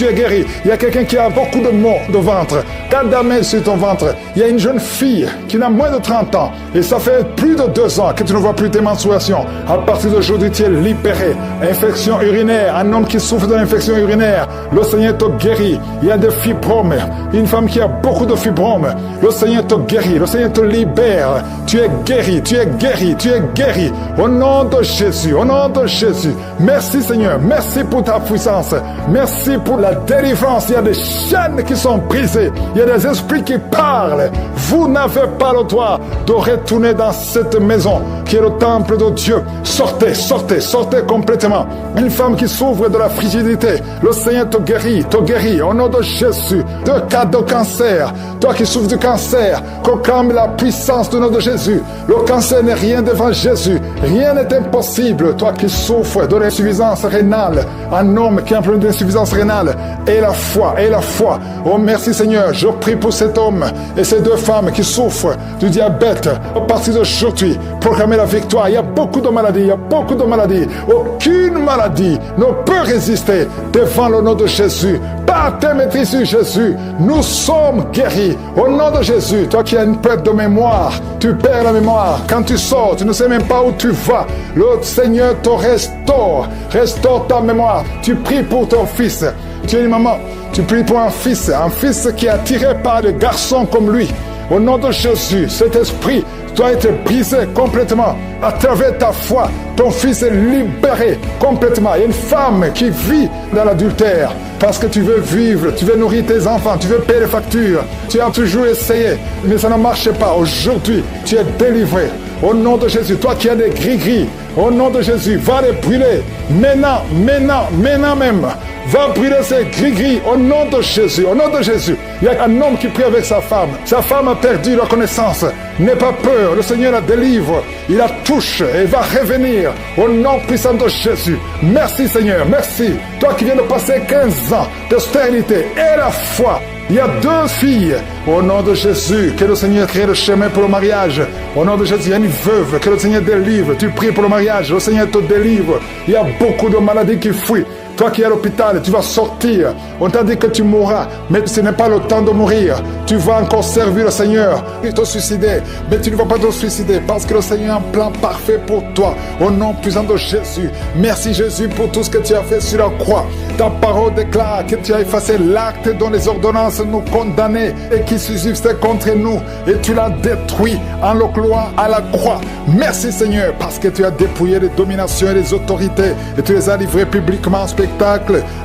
Il y a quelqu'un qui a beaucoup de maux de ventre. Garde la main sur ton ventre. Il y a une jeune fille qui a moins de 30 ans et ça fait plus de 2 ans que tu ne vois plus tes menstruations. À partir d'aujourd'hui, tu es libéré. Infection urinaire, un homme qui souffre de l'infection urinaire, le Seigneur te guérit. Il y a des fibromes, une femme qui a beaucoup de fibromes, le Seigneur te guérit, le Seigneur te libère. Tu es guéri. Au nom de Jésus, merci Seigneur, merci pour ta puissance, merci pour la délivrance. Il y a des chaînes qui sont brisées, il y a des esprits qui parlent. Vous n'avez pas le droit de retourner dans cette maison. qui est le temple de Dieu, sortez, sortez, sortez complètement. Une femme qui souffre de la frigidité, le Seigneur te guérit, au nom de Jésus. De cas de cancer, toi qui souffres du cancer, proclame la puissance du nom de Jésus. Le cancer n'est rien devant Jésus, rien n'est impossible. Toi qui souffres de l'insuffisance rénale, un homme qui a un problème d'insuffisance rénale, et la foi. Oh merci Seigneur, je prie pour cet homme et ces deux femmes qui souffrent du diabète. À partir d'aujourd'hui, proclamez la victoire. Il y a beaucoup de maladies, Aucune maladie ne peut résister devant le nom de Jésus. Par tes maîtrises sur Jésus, nous sommes guéris. Au nom de Jésus, toi qui as une perte de mémoire, tu perds la mémoire. Quand tu sors, tu ne sais même pas où tu vas. Le Seigneur te restaure ta mémoire. Tu pries pour ton fils. Tu es une maman, tu pries pour un fils qui est attiré par des garçons comme lui. Au nom de Jésus, cet esprit doit être brisé complètement. À travers ta foi, ton fils est libéré complètement. Il y a une femme qui vit dans l'adultère parce que tu veux vivre, tu veux nourrir tes enfants, tu veux payer les factures. Tu as toujours essayé, mais ça ne marche pas. Aujourd'hui, tu es délivré. Au nom de Jésus, toi qui as des gris-gris, au nom de Jésus, va les brûler. Maintenant même. Va brûler ces gris-gris au nom de Jésus. Au nom de Jésus. Il y a un homme qui prie avec sa femme. Sa femme a perdu la connaissance. N'aie pas peur. Le Seigneur la délivre. Il la touche et va revenir au nom puissant de Jésus. Merci Seigneur. Merci. Toi qui viens de passer 15 ans de stérilité et la foi. Il y a 2 filles. Au nom de Jésus, que le Seigneur crée le chemin pour le mariage. Au nom de Jésus, il y a une veuve. Que le Seigneur délivre. Tu pries pour le mariage. Le Seigneur te délivre. Il y a beaucoup de maladies qui fuient. Toi qui es à l'hôpital, tu vas sortir. On t'a dit que tu mourras, mais ce n'est pas le temps de mourir. Tu vas encore servir le Seigneur. Tu te suicider, mais tu ne vas pas te suicider parce que le Seigneur a un plan parfait pour toi. Au nom puissant de Jésus. Merci Jésus pour tout ce que tu as fait sur la croix. Ta parole déclare que tu as effacé l'acte dont les ordonnances nous condamnaient et qui subsistait contre nous. Et tu l'as détruit en le clouant à la croix. Merci Seigneur parce que tu as dépouillé les dominations et les autorités et tu les as livrées publiquement en spectacle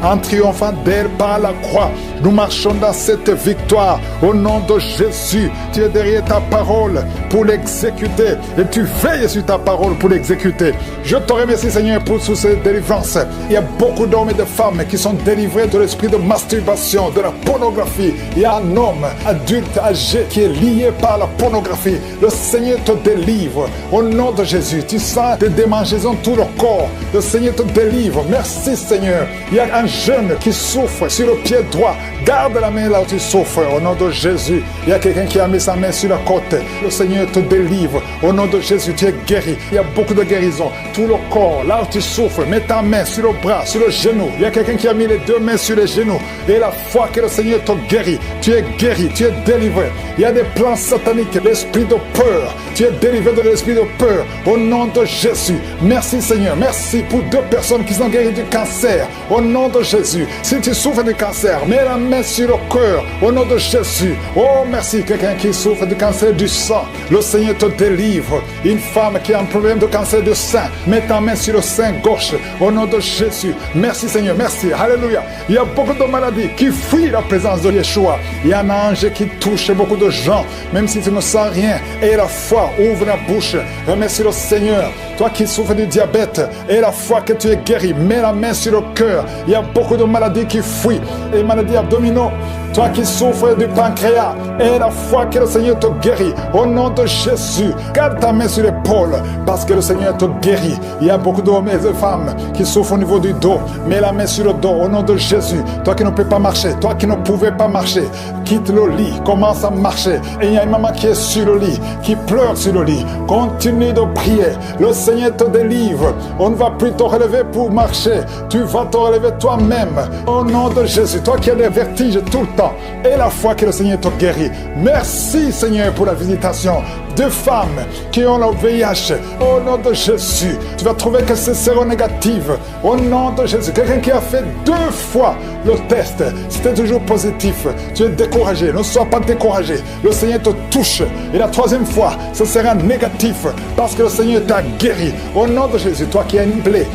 en triomphant d'elle par la croix. Nous marchons dans cette victoire au nom de Jésus. Tu es derrière ta parole pour l'exécuter et tu veilles sur ta parole pour l'exécuter. Je te remercie Seigneur pour toutes ces délivrances. Il y a beaucoup d'hommes et de femmes qui sont délivrés de l'esprit de masturbation, de la pornographie. Il y a un homme adulte âgé qui est lié par la pornographie. Le Seigneur te délivre au nom de Jésus. Tu sens des démangeaisons tout le corps. Le Seigneur te délivre. Merci Seigneur. Il y a un jeune qui souffre sur le pied droit. Garde la main là où tu souffres au nom de Jésus. Il y a quelqu'un qui a mis sa main sur la côte. Le Seigneur te délivre au nom de Jésus. Tu es guéri. Il y a beaucoup de guérison. Tout le corps, là où tu souffres, mets ta main sur le bras, sur le genou. Il y a quelqu'un qui a mis les 2 mains sur les genoux. Et la foi que le Seigneur te guérit. Tu es guéri, tu es délivré. Il y a des plans sataniques, l'esprit de peur. Tu es délivré de l'esprit de peur au nom de Jésus. Merci Seigneur. Merci pour 2 personnes qui sont guéries du cancer. Au nom de Jésus. Si tu souffres du cancer, mets la main sur le cœur. Au nom de Jésus. Oh, merci. Quelqu'un qui souffre du cancer du sang. Le Seigneur te délivre. Une femme qui a un problème de cancer du sein. Mets ta main sur le sein gauche. Au nom de Jésus. Merci Seigneur. Merci. Alléluia. Il y a beaucoup de maladies qui fuient la présence de Yeshua. Il y a un ange qui touche beaucoup de gens. Même si tu ne sens rien. Et la foi, ouvre la bouche. Remercie le Seigneur. Toi qui souffres du diabète. Et la foi que tu es guéri. Mets la main sur le cœur. Il y a beaucoup de maladies qui fuient. Les maladies abdominaux. Toi qui souffres du pancréas. Et la foi que le Seigneur te guérit. Au nom de Jésus. Garde ta main sur l'épaule. Parce que le Seigneur te guérit. Il y a beaucoup d'hommes et de femmes qui souffrent au niveau du dos. Mets la main sur le dos. Au nom de Jésus. Toi qui ne peux pas marcher. Toi qui ne pouvais pas marcher. Quitte le lit. Commence à marcher. Et il y a une maman qui est sur le lit. Qui pleure sur le lit. Continue de prier. Le Seigneur te délivre. On ne va plus te relever pour marcher. Tu vas te relever toi-même. Au nom de Jésus. Toi qui as des vertiges tout le temps. Et la foi que le Seigneur te guérit. Merci Seigneur pour la visitation de femmes qui ont le VIH. Au nom de Jésus. Tu vas trouver que c'est séronégatif. Au nom de Jésus. Quelqu'un qui a fait 2 fois le test. C'était toujours positif. Tu es découragé. Ne sois pas découragé. Le Seigneur te touche. Et la 3e fois, ce sera négatif. Parce que le Seigneur t'a guéri. Au nom de Jésus. Toi qui as une plaie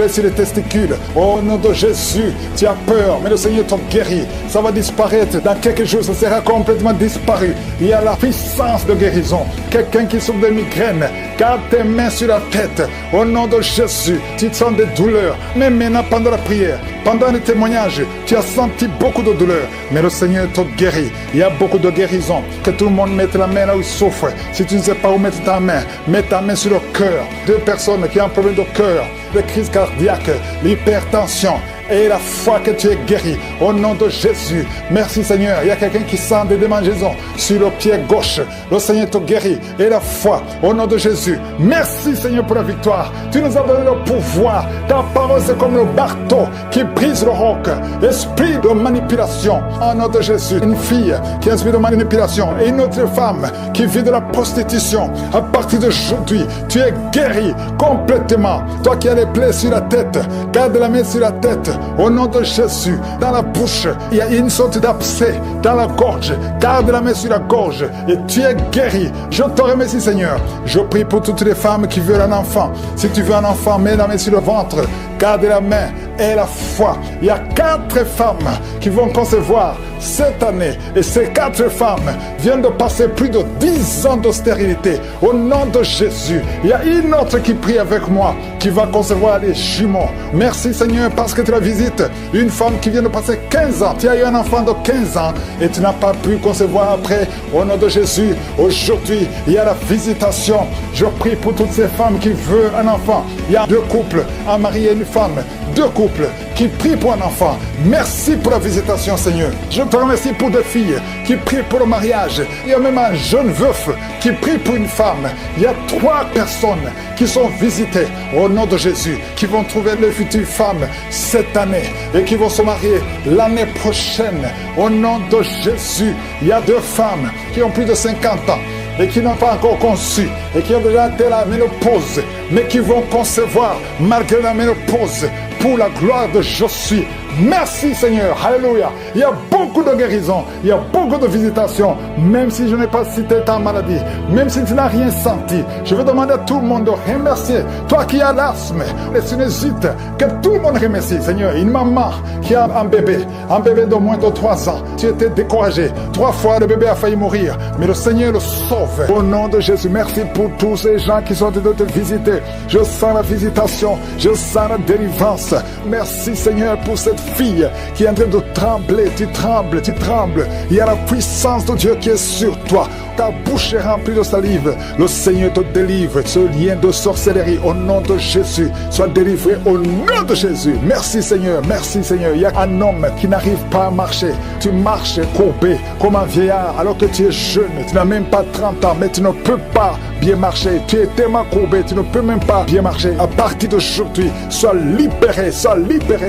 sur les testicules. Au nom de Jésus. Tu as peur. Mais le Seigneur te guérit. Ça va disparaître. disparaître. Dans quelques jours, ça sera complètement disparu. Il y a la puissance de guérison. Quelqu'un qui souffre de migraine, garde tes mains sur la tête. Au nom de Jésus, tu sens des douleurs. Même maintenant, pendant la prière, pendant le témoignage, tu as senti beaucoup de douleurs. Mais le Seigneur te guérit. Il y a beaucoup de guérison. Que tout le monde mette la main là où il souffre. Si tu ne sais pas où mettre ta main, mets ta main sur le cœur. 2 personnes qui ont un problème de cœur, de crise cardiaque, l'hypertension, et la foi que tu es guéri au nom de Jésus. Merci Seigneur. Il y a quelqu'un qui sent des démangeaisons sur le pied gauche. Le Seigneur te guérit et la foi au nom de Jésus. Merci Seigneur pour la victoire. Tu nous as donné le pouvoir. Ta parole c'est comme le marteau qui brise le roc. Esprit de manipulation au nom de Jésus. Une fille qui a esprit de manipulation et une autre femme qui vit de la prostitution. À partir d'aujourd'hui, tu es guéri complètement. Toi qui as les plaies sur la tête, garde la main sur la tête. Au nom de Jésus, dans la bouche, il y a une sorte d'abcès dans la gorge. Garde la main sur la gorge et tu es guéri. Je te remercie Seigneur. Je prie pour toutes les femmes qui veulent un enfant. Si tu veux un enfant, mets la main sur le ventre. Garde la main et la foi. Il y a 4 femmes qui vont concevoir cette année. Et ces 4 femmes viennent de passer plus de 10 ans de stérilité. Au nom de Jésus, il y a une autre qui prie avec moi, qui va concevoir les jumeaux. Merci Seigneur parce que tu la visites. Une femme qui vient de passer 15 ans. Tu as eu un enfant de 15 ans et tu n'as pas pu concevoir après. Au nom de Jésus, aujourd'hui, il y a la visitation. Je prie pour toutes ces femmes qui veulent un enfant. Il y a 2 couples, un mari et une femme. 2 couples qui prient pour un enfant. Merci pour la visitation Seigneur. Je te remercie pour 2 filles qui prient pour le mariage. Il y a même un jeune veuf qui prie pour une femme. Il y a 3 personnes qui sont visitées au nom de Jésus, qui vont trouver leur future femme cette année et qui vont se marier l'année prochaine au nom de Jésus. Il y a 2 femmes qui ont plus de 50 ans et qui n'ont pas encore conçu et qui ont déjà atteint la ménopause, mais qui vont concevoir malgré la ménopause pour la gloire de Je suis. Merci Seigneur, alléluia. Il y a beaucoup de guérison, il y a beaucoup de visitations, même si je n'ai pas cité ta maladie, même si tu n'as rien senti. Je veux demander à tout le monde de remercier, toi qui as l'asthme, les sinusites, que tout le monde remercie Seigneur. Une maman qui a un bébé de moins de 3 ans, tu étais découragé, 3 fois le bébé a failli mourir, mais le Seigneur le sauve. Au nom de Jésus, merci pour tous ces gens qui sont venus te visiter. Je sens la visitation, je sens la délivrance. Merci Seigneur pour cette fille qui est en train de trembler. Tu trembles, tu trembles. Il y a la puissance de Dieu qui est sur toi. Ta bouche est remplie de salive. Le Seigneur te délivre. Ce lien de sorcellerie au nom de Jésus soit délivré au nom de Jésus. Merci Seigneur, merci Seigneur. Il y a un homme qui n'arrive pas à marcher. Tu marches courbé comme un vieillard alors que tu es jeune. Tu n'as même pas 30 ans, mais tu ne peux pas bien marcher. Tu es tellement courbé, tu ne peux même pas bien marcher. À partir d'aujourd'hui, sois libéré,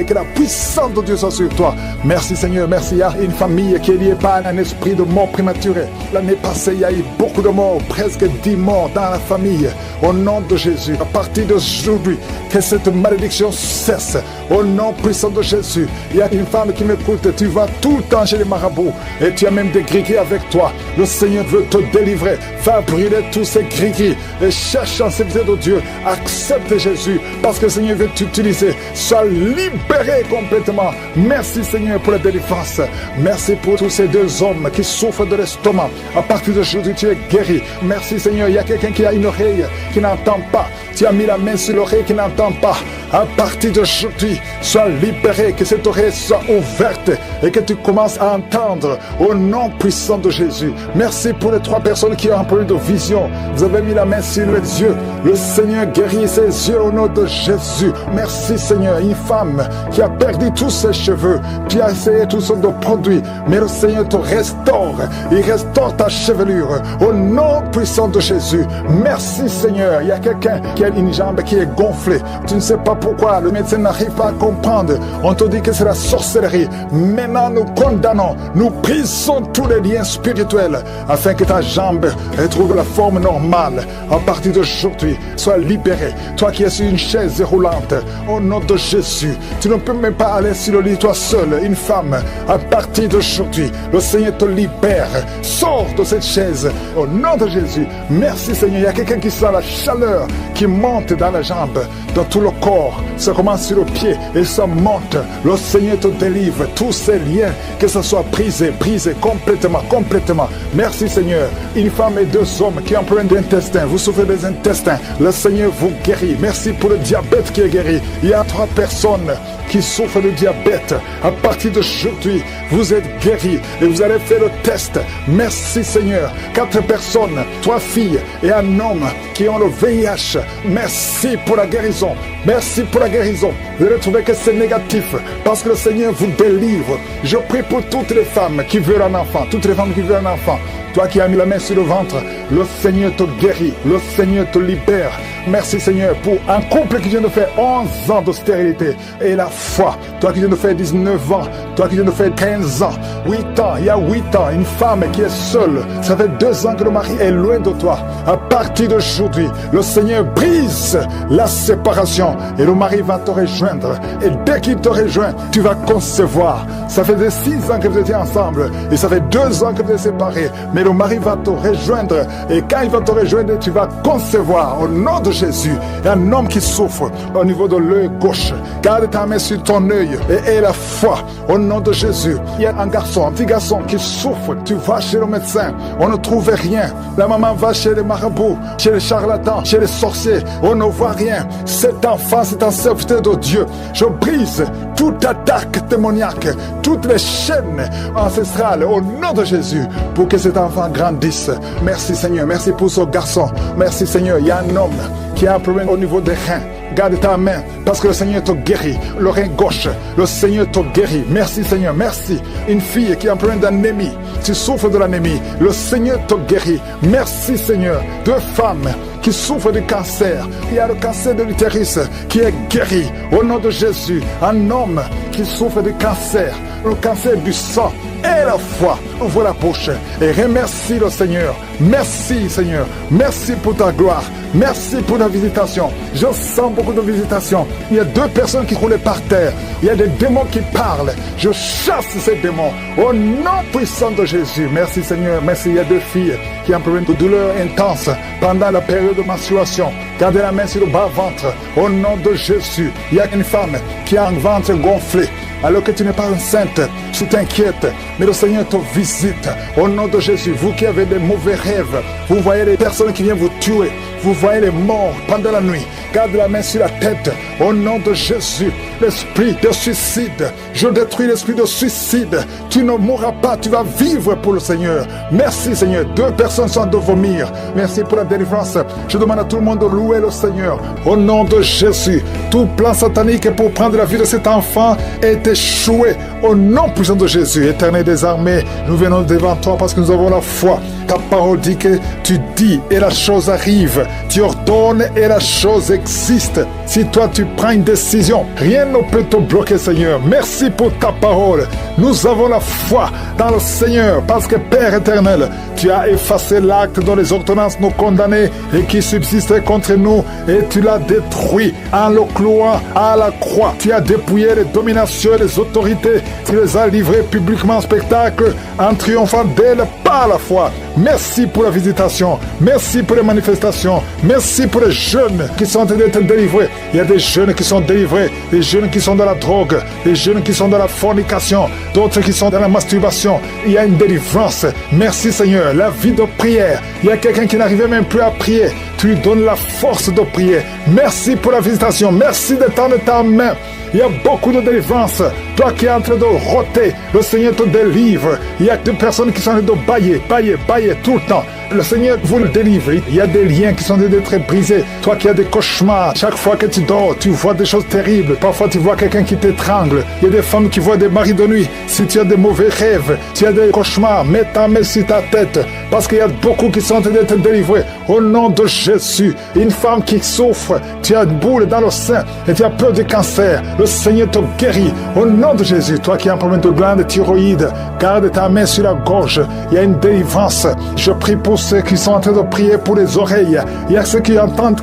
que la puissance de Dieu soit sur toi. Merci Seigneur, merci. Il y a une famille qui est liée par un esprit de mort prématurée. L'année passée, il y a eu beaucoup de morts, presque 10 morts dans la famille. Au nom de Jésus, à partir d'aujourd'hui, que cette malédiction cesse. Au nom puissant de Jésus, il y a une femme qui m'écoute. Tu vas tout le temps chez les marabouts et tu as même des gris-gris avec toi. Le Seigneur veut te délivrer. Va brûler tous ces gris-gris et cherche en sécurité de Dieu. Accepte Jésus parce que le Seigneur veut t'utiliser. Sois libéré complètement. Merci Seigneur pour la délivrance. Merci pour tous ces 2 hommes qui souffrent de l'estomac. À partir d'aujourd'hui, tu es guéri. Merci Seigneur. Il y a quelqu'un qui a une oreille qui n'entend pas. Tu as mis la main sur l'oreille qui n'entend pas. À partir d'aujourd'hui, sois libéré, que cette oreille soit ouverte et que tu commences à entendre au nom puissant de Jésus. Merci pour les 3 personnes qui ont un problème de vision. Vous avez mis la main sur les yeux. Le Seigneur guérit ses yeux au nom de Jésus. Merci Seigneur. Une femme qui a perdu tous ses cheveux, qui a essayé toutes sortes de produits, mais le Seigneur te restaure. Il restaure ta chevelure au nom puissant de Jésus. Merci Seigneur. Il y a quelqu'un qui a une jambe qui est gonflée. Tu ne sais pas pourquoi. Le médecin n'arrive pas à comprendre. On te dit que c'est la sorcellerie. Maintenant, nous condamnons. Nous brisons tous les liens spirituels afin que ta jambe retrouve la forme normale. À partir d'aujourd'hui, sois libéré. Toi qui es sur une chaise roulante, au nom de Jésus, tu ne peux même pas aller sur le lit toi seul, une femme. À partir d'aujourd'hui, le Seigneur te libère. Sors de cette chaise au nom de Jésus. Merci Seigneur. Il y a quelqu'un qui sent la chaleur qui monte dans la jambe, dans tout le corps, ça commence sur le pied et ça monte. Le Seigneur te délivre. Tous ces liens, que ce soit brisé complètement. Merci Seigneur. Une femme et 2 hommes qui ont un problème d'intestin, vous souffrez des intestins, le Seigneur vous guérit. Merci pour le diabète qui est guéri. Il y a 3 personnes qui souffrent de diabète. À partir d'aujourd'hui, vous êtes guéris et vous allez faire le test. Merci Seigneur. 4 personnes, 3 filles et un homme qui ont le VIH. Merci pour la guérison. Merci pour la guérison. Vous allez trouver que c'est négatif parce que le Seigneur vous délivre. Je prie pour toutes les femmes qui veulent un enfant. Toutes les femmes qui veulent un enfant. Toi qui as mis la main sur le ventre, le Seigneur te guérit. Le Seigneur te libère. Merci Seigneur pour un couple qui vient de faire 11 ans de stérilité et la foi. Toi qui viens de faire 19 ans, toi qui viens de faire 15 ans, 8 ans, il y a 8 ans, une femme qui est seule. Ça fait 2 ans que le mari est loin de toi. À partir d'aujourd'hui, le Seigneur brise la séparation et le mari va te rejoindre. Et dès qu'il te rejoint, tu vas concevoir. Ça fait 6 ans que vous étiez ensemble et ça fait 2 ans que vous êtes séparés. Mais le mari va te rejoindre et quand il va te rejoindre, tu vas concevoir au nom de Jésus. Il y a un homme qui souffre au niveau de l'œil gauche. Garde ta main sur ton œil et aie la foi au nom de Jésus. Il y a un petit garçon qui souffre. Tu vas chez le médecin, on ne trouve rien. La maman va chez les marabouts, chez les charlatans, chez les sorciers, on ne voit rien. Cet enfant, c'est un serviteur de Dieu. Je brise toute attaque démoniaque, toutes les chaînes ancestrales au nom de Jésus pour que cet enfant grandisse. Merci Seigneur, merci pour ce garçon. Merci Seigneur, il y a un homme qui a un problème au niveau des reins. Garde ta main parce que le Seigneur te guérit. Le rein gauche, le Seigneur te guérit. Merci Seigneur, merci. Une fille qui a un problème d'anémie, tu souffres de l'anémie, le Seigneur te guérit. Merci Seigneur. 2 femmes qui souffrent de cancer. Il y a le cancer de l'utérus qui est guéri au nom de Jésus. Un homme qui souffre de cancer, le cancer du sang. Et la foi, ouvre la bouche et remercie le Seigneur. Merci Seigneur, merci pour ta gloire, merci pour la visitation. Je sens beaucoup de visitations. Il y a 2 personnes qui roulaient par terre. Il y a des démons qui parlent. Je chasse ces démons au nom puissant de Jésus. Merci Seigneur, merci. Il y a 2 filles qui ont un problème de douleur intense pendant la période de menstruation. Gardez la main sur le bas-ventre au nom de Jésus. Il y a une femme qui a un ventre gonflé. Alors que tu n'es pas enceinte, tu t'inquiètes, mais le Seigneur te visite. Au nom de Jésus, vous qui avez des mauvais rêves, vous voyez les personnes qui viennent vous tuer, vous voyez les morts pendant la nuit. Garde la main sur la tête. Au nom de Jésus, l'esprit de suicide, je détruis l'esprit de suicide. Tu ne mourras pas, tu vas vivre pour le Seigneur. Merci Seigneur. 2 personnes sont de vomir. Merci pour la délivrance. Je demande à tout le monde de louer le Seigneur. Au nom de Jésus, tout plan satanique pour prendre la vie de cet enfant est échoué. Au nom puissant de Jésus, Éternel des armées, nous venons devant toi parce que nous avons la foi. Ta parole dit que tu dis et la chose arrive. Tu ordonnes et la chose existe. Si toi tu prends une décision, rien ne peut te bloquer, Seigneur. Merci pour ta parole. Nous avons la foi dans le Seigneur parce que Père éternel, tu as effacé l'acte dont les ordonnances nous condamnaient et qui subsistait contre nous et tu l'as détruit en le clouant à la croix. Tu as dépouillé les dominations et les autorités. Tu les as livrées publiquement en spectacle en triomphant d'elles par la foi. Merci pour la visitation. Merci pour les manifestations. Merci pour les jeunes qui sont en train d'être délivrés. Il y a des jeunes qui sont délivrés, des jeunes qui sont dans la drogue, des jeunes qui sont dans la fornication, d'autres qui sont dans la masturbation. Il y a une délivrance. Merci Seigneur. La vie de prière. Il y a quelqu'un qui n'arrivait même plus à prier. Tu lui donnes la force de prier. Merci pour la visitation. Merci de tendre ta main. Il y a beaucoup de délivrance. Toi qui es en train de roter, le Seigneur te délivre. Il y a 2 personnes qui sont en train de bailler tout le temps. Le Seigneur vous le délivre. Il y a des liens qui sont en train d'être brisés. Toi qui as des cauchemars, chaque fois que tu dors, tu vois des choses terribles. Parfois tu vois quelqu'un qui t'étrangle. Il y a des femmes qui voient des maris de nuit. Si tu as des mauvais rêves, tu as des cauchemars, mets ta main sur ta tête. Parce qu'il y a beaucoup qui sont en train d'être délivrés. Au nom de Jésus, une femme qui souffre, tu as une boule dans le sein et tu as peur du cancer. Le Seigneur te guérit. Au nom nom de Jésus, toi qui as un problème de glande thyroïde, garde ta main sur la gorge. Il y a une délivrance. Je prie pour ceux qui sont en train de prier pour les oreilles. Il y a ceux qui entendent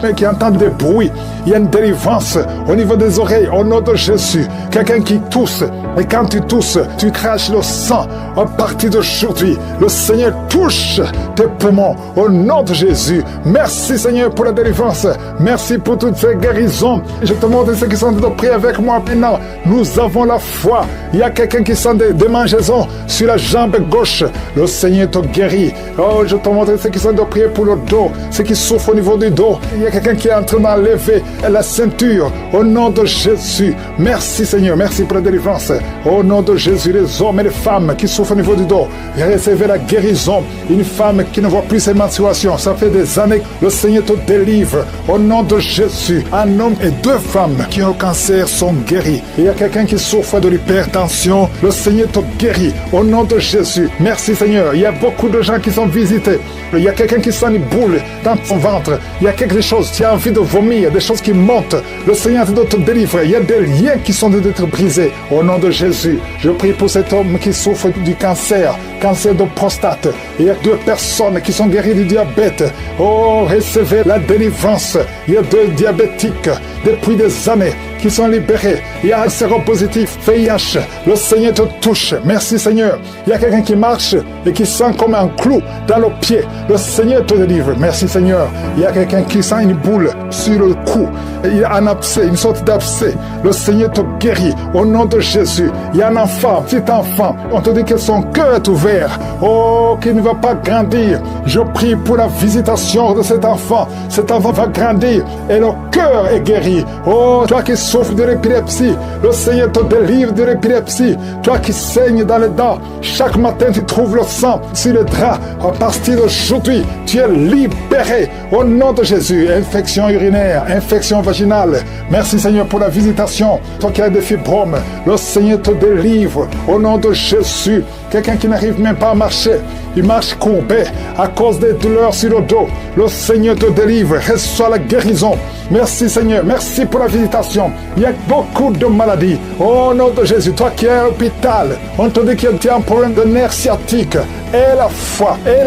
des bruits. Il y a une délivrance au niveau des oreilles, au nom de Jésus. Quelqu'un qui tousse, et quand tu tousses, tu craches le sang. À partir d'aujourd'hui, le Seigneur touche tes poumons au nom de Jésus. Merci Seigneur pour la délivrance. Merci pour toutes ces guérisons. Je te montre ceux qui sont en train de prier avec moi maintenant. Nous avons la foi. Il y a quelqu'un qui sent des démangeaisons sur la jambe gauche. Le Seigneur te guérit. Oh, je te montre ceux qui sont en train de prier pour le dos, ceux qui souffrent au niveau du dos. Il y a quelqu'un qui est en train d'enlever la ceinture au nom de Jésus. Merci Seigneur, merci pour la délivrance. Au nom de Jésus, les hommes et les femmes qui souffrent au niveau du dos, recevez la guérison. Une femme qui ne voit plus ses menstruations, ça fait des années que le Seigneur te délivre. Au nom de Jésus, un homme et deux femmes qui ont le cancer sont guéris. Il y a quelqu'un qui souffre de l'hypertension, le Seigneur te guérit. Au nom de Jésus, merci Seigneur. Il y a beaucoup de gens qui sont visités. Il y a quelqu'un qui sent une boule dans son ventre. Il y a quelque chose, tu as envie de vomir, des choses qui montent. Le Seigneur te délivre. Il y a des liens qui sont d'être brisés. Au nom de Jésus, je prie pour cet homme qui souffre du cancer de prostate. Il y a deux personnes qui sont guéries du diabète. Oh, recevez la délivrance. Il y a deux diabétiques depuis des années qui sont libérés. Il y a un séropositif, VIH. Le Seigneur te touche. Merci Seigneur. Il y a quelqu'un qui marche et qui sent comme un clou dans le pied. Le Seigneur te délivre. Merci Seigneur. Il y a quelqu'un qui sent une boule sur le cou. Il y a un abcès, une sorte d'abcès. Le Seigneur te guérit. Au nom de Jésus. Il y a un enfant, petit enfant. On te dit que son cœur est ouvert. Oh, qu'il ne va pas grandir. Je prie pour la visitation de cet enfant. Cet enfant va grandir et le cœur est guéri. Oh, toi qui souffres de l'épilepsie, le Seigneur te délivre de l'épilepsie. Toi qui saignes dans les dents, chaque matin tu trouves le sang sur le drap. À partir d'aujourd'hui, tu es libéré au nom de Jésus. Infection urinaire, infection vaginale. Merci Seigneur pour la visitation. Toi qui as des fibromes, le Seigneur te délivre au nom de Jésus. Quelqu'un qui n'arrive même pas à marcher, il marche courbé à cause des douleurs sur le dos. Le Seigneur te délivre, reçois la guérison. Merci Seigneur, merci pour la visitation. Il y a beaucoup de maladies. Au nom de Jésus, toi qui es à l'hôpital, on te dit que tu as un problème de nerf sciatique. Et la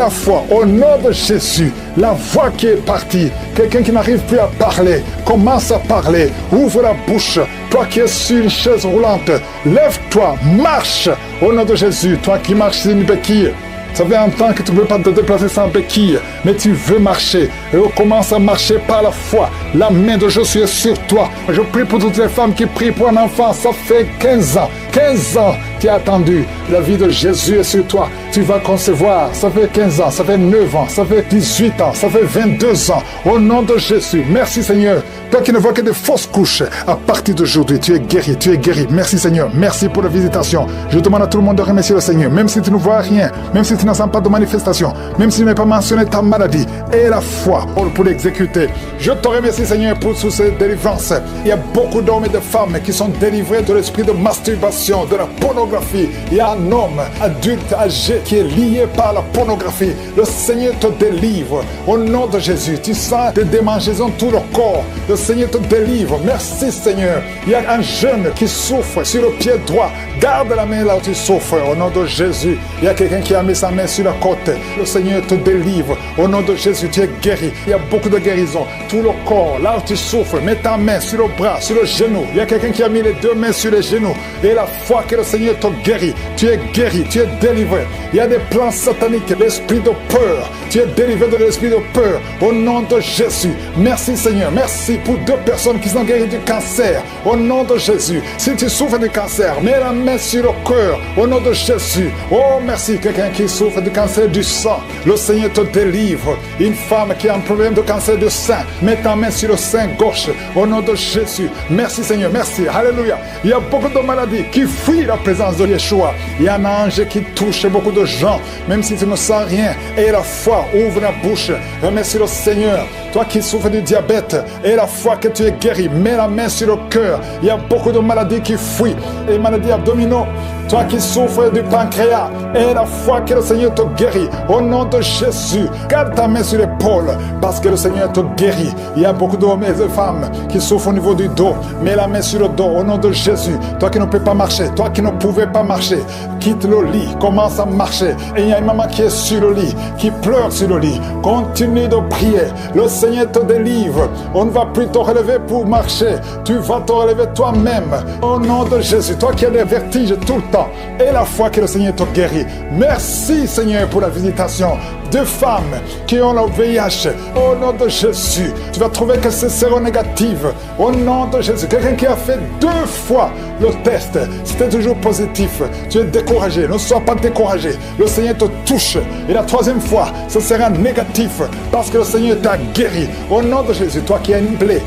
foi, au nom de Jésus, la voix qui est partie, quelqu'un qui n'arrive plus à parler, commence à parler, ouvre la bouche. Toi qui es sur une chaise roulante, lève-toi, marche, au nom de Jésus. Toi qui marches sur une béquille, ça fait un temps que tu ne veux pas te déplacer sans béquille, mais tu veux marcher. Et on commence à marcher par la foi. La main de Jésus est sur toi. Je prie pour toutes les femmes qui prient pour un enfant. Ça fait 15 ans. 15 ans, tu as attendu. La vie de Jésus est sur toi. Tu vas concevoir. Ça fait 15 ans, ça fait 9 ans, ça fait 18 ans, ça fait 22 ans. Au nom de Jésus, merci Seigneur. Toi qui ne vois que des fausses couches, à partir d'aujourd'hui, tu es guéri, tu es guéri. Merci Seigneur, merci pour la visitation. Je demande à tout le monde de remercier le Seigneur, même si tu ne vois rien, même si tu n'as pas de manifestation, même si tu n'as pas mentionné ta maladie, et la foi pour l'exécuter. Je te remercie Seigneur pour toutes ces délivrances. Il y a beaucoup d'hommes et de femmes qui sont délivrés de l'esprit de masturbation, de la pornographie. Il y a un homme adulte âgé qui est lié par la pornographie. Le Seigneur te délivre au nom de Jésus. Tu sens des démangeaisons tout le corps. Le Seigneur te délivre. Merci Seigneur. Il y a un jeune qui souffre sur le pied droit. Garde la main là où tu souffres au nom de Jésus. Il y a quelqu'un qui a mis sa main sur la côte. Le Seigneur te délivre au nom de Jésus. Tu es guéri. Il y a beaucoup de guérison. Tout le corps, là où tu souffres, mets ta main sur le bras, sur le genou. Il y a quelqu'un qui a mis les deux mains sur les genoux. Et la foi que le Seigneur te guérit. Tu es guéri, tu es délivré. Il y a des plans sataniques, l'esprit de peur. Tu es délivré de l'esprit de peur au nom de Jésus. Merci Seigneur. Merci pour 2 personnes qui sont guéries du cancer au nom de Jésus. Si tu souffres du cancer, mets la main sur le cœur au nom de Jésus. Oh merci. Quelqu'un qui souffre du cancer du sang, le Seigneur te délivre. Une femme qui a un problème de cancer du sein, mets ta main sur le sein gauche au nom de Jésus. Merci Seigneur, merci. Alléluia. Il y a beaucoup de maladies qui fuient la présence de Yeshua. Il y a un ange qui touche beaucoup de gens, même si tu ne sens rien. Et la foi, ouvre la bouche, remercie le Seigneur. Toi qui souffres du diabète, et la foi que tu es guéri, mets la main sur le cœur. Il y a beaucoup de maladies qui fuient, et maladies abdominaux. Toi qui souffres du pancréas, et la foi que le Seigneur te guérit, au nom de Jésus, garde ta main sur l'épaule, parce que le Seigneur te guérit. Il y a beaucoup d'hommes et de femmes qui souffrent au niveau du dos. Mets la main sur le dos, au nom de Jésus. Toi qui ne peux pas marcher, toi qui ne pouvais pas marcher, quitte le lit, commence à marcher. Et il y a une maman qui est sur le lit, qui pleure sur le lit. Continue de prier. Le Seigneur te délivre. On ne va plus te relever pour marcher. Tu vas te relever toi-même. Au nom de Jésus, toi qui as des vertiges tout le temps, et la foi que le Seigneur te guérit. Merci Seigneur pour la visitation de femmes qui ont le VIH. Au nom de Jésus, tu vas trouver que c'est séronégatif. Au nom de Jésus, quelqu'un qui a fait 2 fois le test, c'était toujours positif. Tu es découragé, ne sois pas découragé. Le Seigneur te touche. Et la 3e fois, ce sera négatif parce que le Seigneur t'a guéri. Au nom de Jésus, toi qui as une plaie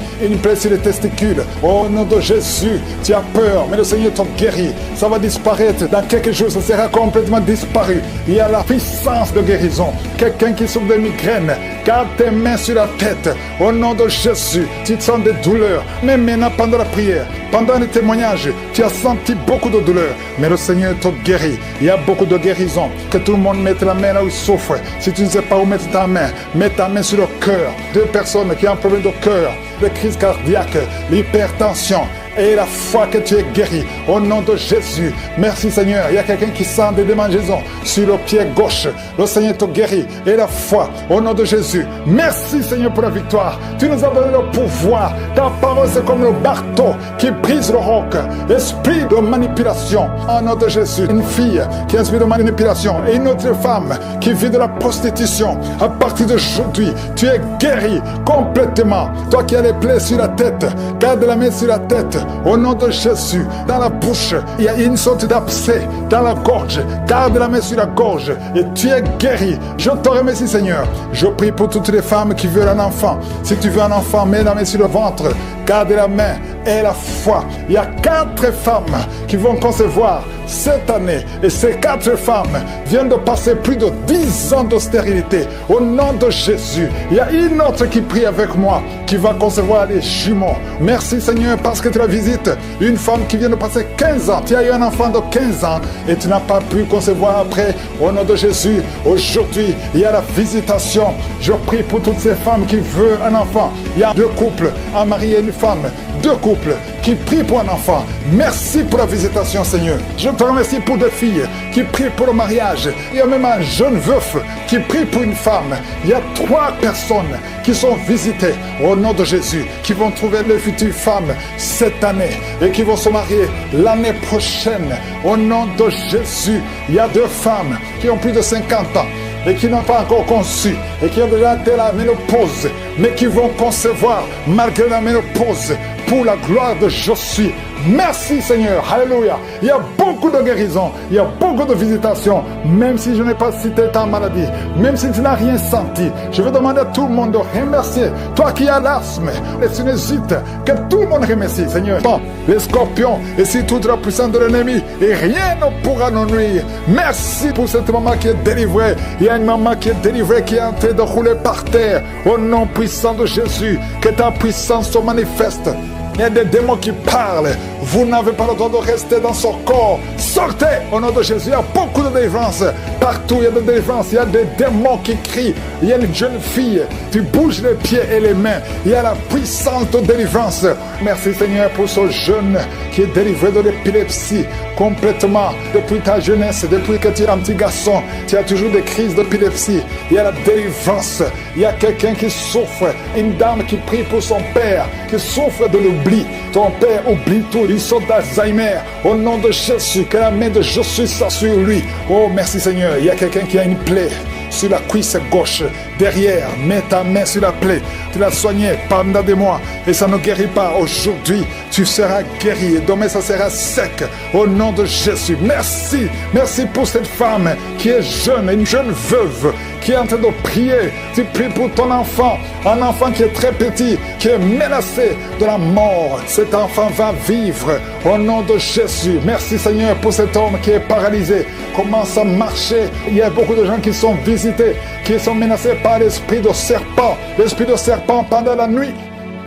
sur les testicules, au nom de Jésus, tu as peur, mais le Seigneur te guérit. Ça va disparaître. Dans quelques jours, ça sera complètement disparu. Il y a la puissance de guérison. Quelqu'un qui souffre de migraine, garde tes mains sur la tête. Au nom de Jésus, tu sens des douleurs. Mais maintenant, pendant la prière, pendant le témoignage, tu as senti beaucoup de douleurs. Mais le Seigneur te guérit. Il y a beaucoup de guérison. Que tout le monde mette la main là où il souffre. Si tu ne sais pas où mettre ta main, mets ta main sur le cœur. 2 personnes qui ont un problème de cœur, de crise cardiaque, l'hypertension. Et la foi que tu es guéri, au nom de Jésus. Merci Seigneur. Il y a quelqu'un qui sent des démangeaisons sur le pied gauche. Le Seigneur te guérit. Et la foi, au nom de Jésus. Merci Seigneur pour la victoire. Tu nous as donné le pouvoir. Ta parole c'est comme le marteau qui brise le roc. Esprit de manipulation, au nom de Jésus. Une fille qui a un esprit de manipulation et une autre femme qui vit de la prostitution. À partir d'aujourd'hui, tu es guéri complètement. Toi qui as les plaies sur la tête, garde la main sur la tête. Au nom de Jésus, dans la bouche, il y a une sorte d'abcès. Dans la gorge, garde la main sur la gorge et tu es guéri. Je te remercie Seigneur. Je prie pour toutes les femmes qui veulent un enfant. Si tu veux un enfant, mets la main sur le ventre. Garde la main et la foi. Il y a 4 femmes qui vont concevoir cette année. Et ces 4 femmes viennent de passer plus de 10 ans de stérilité. Au nom de Jésus, il y a une autre qui prie avec moi, qui va concevoir les jumeaux. Merci Seigneur parce que tu la visites. Une femme qui vient de passer 15 ans. Tu as eu un enfant de 15 ans et tu n'as pas pu concevoir après. Au nom de Jésus, aujourd'hui, il y a la visitation. Je prie pour toutes ces femmes qui veulent un enfant. Il y a 2 couples, un mari et une femme. 2 couples qui prient pour un enfant. Merci pour la visitation Seigneur. Je te remercie pour 2 filles qui prient pour le mariage. Il y a même un jeune veuf qui prie pour une femme. Il y a 3 personnes qui sont visitées au nom de Jésus, qui vont trouver leur future femme cette année et qui vont se marier l'année prochaine. Au nom de Jésus, il y a 2 femmes qui ont plus de 50 ans et qui n'ont pas encore conçu et qui ont déjà atteint la ménopause, mais qui vont concevoir malgré la ménopause pour la gloire de Je suis. Merci Seigneur, alléluia. Il y a beaucoup de guérisons, il y a beaucoup de visitations, même si je n'ai pas cité ta maladie, même si tu n'as rien senti. Je vais demander à tout le monde de remercier. Toi qui as l'asthme, les sinusites, que tout le monde remercie Seigneur. Bon, les scorpions et si toute la puissance de l'ennemi, et rien ne pourra nous nuire. Merci pour cette maman qui est délivrée. Il y a une maman qui est délivrée, qui est en train de rouler par terre. Au nom puissant de Jésus, que ta puissance se manifeste. Il y a des démons qui parlent. Vous n'avez pas le droit de rester dans son corps. Sortez au nom de Jésus. Il y a beaucoup de délivrance. Partout, il y a de délivrance. Il y a des démons qui crient. Il y a une jeune fille. Tu bouges les pieds et les mains. Il y a la puissance de délivrance. Merci Seigneur pour ce jeune qui est délivré de l'épilepsie complètement. Depuis ta jeunesse, depuis que tu es un petit garçon, tu as toujours des crises d'épilepsie. Il y a la délivrance. Il y a quelqu'un qui souffre. Une dame qui prie pour son père, qui souffre de l'oubli. Ton père oublie tout. Il sort d'Alzheimer. Au nom de Jésus, que la main de Jésus soit sur lui. Oh, merci Seigneur. Il y a quelqu'un qui a une plaie sur la cuisse gauche, derrière. Mets ta main sur la plaie. Tu l'as soignée pendant des mois et ça ne guérit pas. Aujourd'hui, tu seras guéri et demain, ça sera sec. Au nom de Jésus. Merci. Merci pour cette femme qui est jeune, une jeune veuve qui est en train de prier. Tu pries pour ton enfant, un enfant qui est très petit, qui est menacé de la mort. Cet enfant va vivre au nom de Jésus. Merci Seigneur pour cet homme qui est paralysé. Commence à marcher. Il y a beaucoup de gens qui sont visités, qui sont menacés par l'esprit de serpent. L'esprit de serpent serpents pendant la nuit.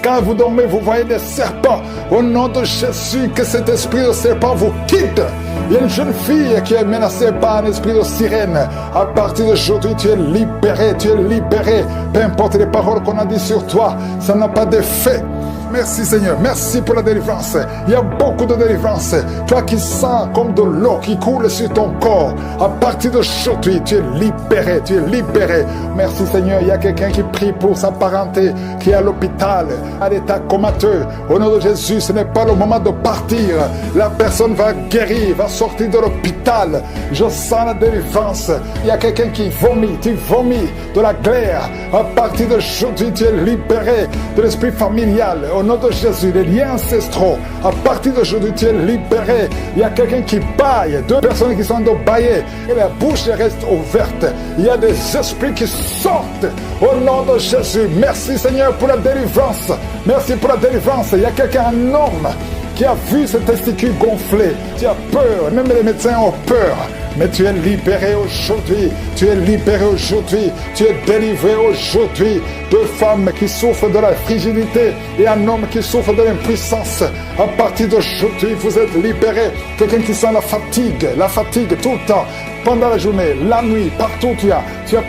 Quand vous dormez, vous voyez des serpents. Au nom de Jésus, que cet esprit de serpent vous quitte. Il y a une jeune fille qui est menacée par un esprit de sirène. À partir d'aujourd'hui, tu es libéré, tu es libéré. Peu importe les paroles qu'on a dites sur toi, ça n'a pas d'effet. Merci Seigneur, merci pour la délivrance. Il y a beaucoup de délivrance. Toi qui sens comme de l'eau qui coule sur ton corps, à partir d'aujourd'hui, tu es libéré, tu es libéré. Merci Seigneur, il y a quelqu'un qui prie pour sa parenté, qui est à l'hôpital, à l'état comateux. Au nom de Jésus, ce n'est pas le moment de partir. La personne va guérir, va sortir de l'hôpital. Je sens la délivrance. Il y a quelqu'un qui vomit, tu vomis de la glaire. À partir d'aujourd'hui, tu es libéré de l'esprit familial. Au nom de Jésus, les liens ancestraux, à partir d'aujourd'hui, tu es libéré. Il y a quelqu'un qui baille, 2 personnes qui sont en train de bailler, et la bouche reste ouverte. Il y a des esprits qui sortent. Au nom de Jésus, merci Seigneur pour la délivrance. Merci pour la délivrance. Il y a quelqu'un, un homme, qui a vu ses testicules gonflés. Tu as peur, même les médecins ont peur. Mais tu es libéré aujourd'hui, tu es libéré aujourd'hui, tu es délivré aujourd'hui. 2 femmes qui souffrent de la frigidité et un homme qui souffre de l'impuissance. À partir d'aujourd'hui, vous êtes libérés. Quelqu'un qui sent la fatigue tout le temps. Pendant la journée, la nuit, partout où tu as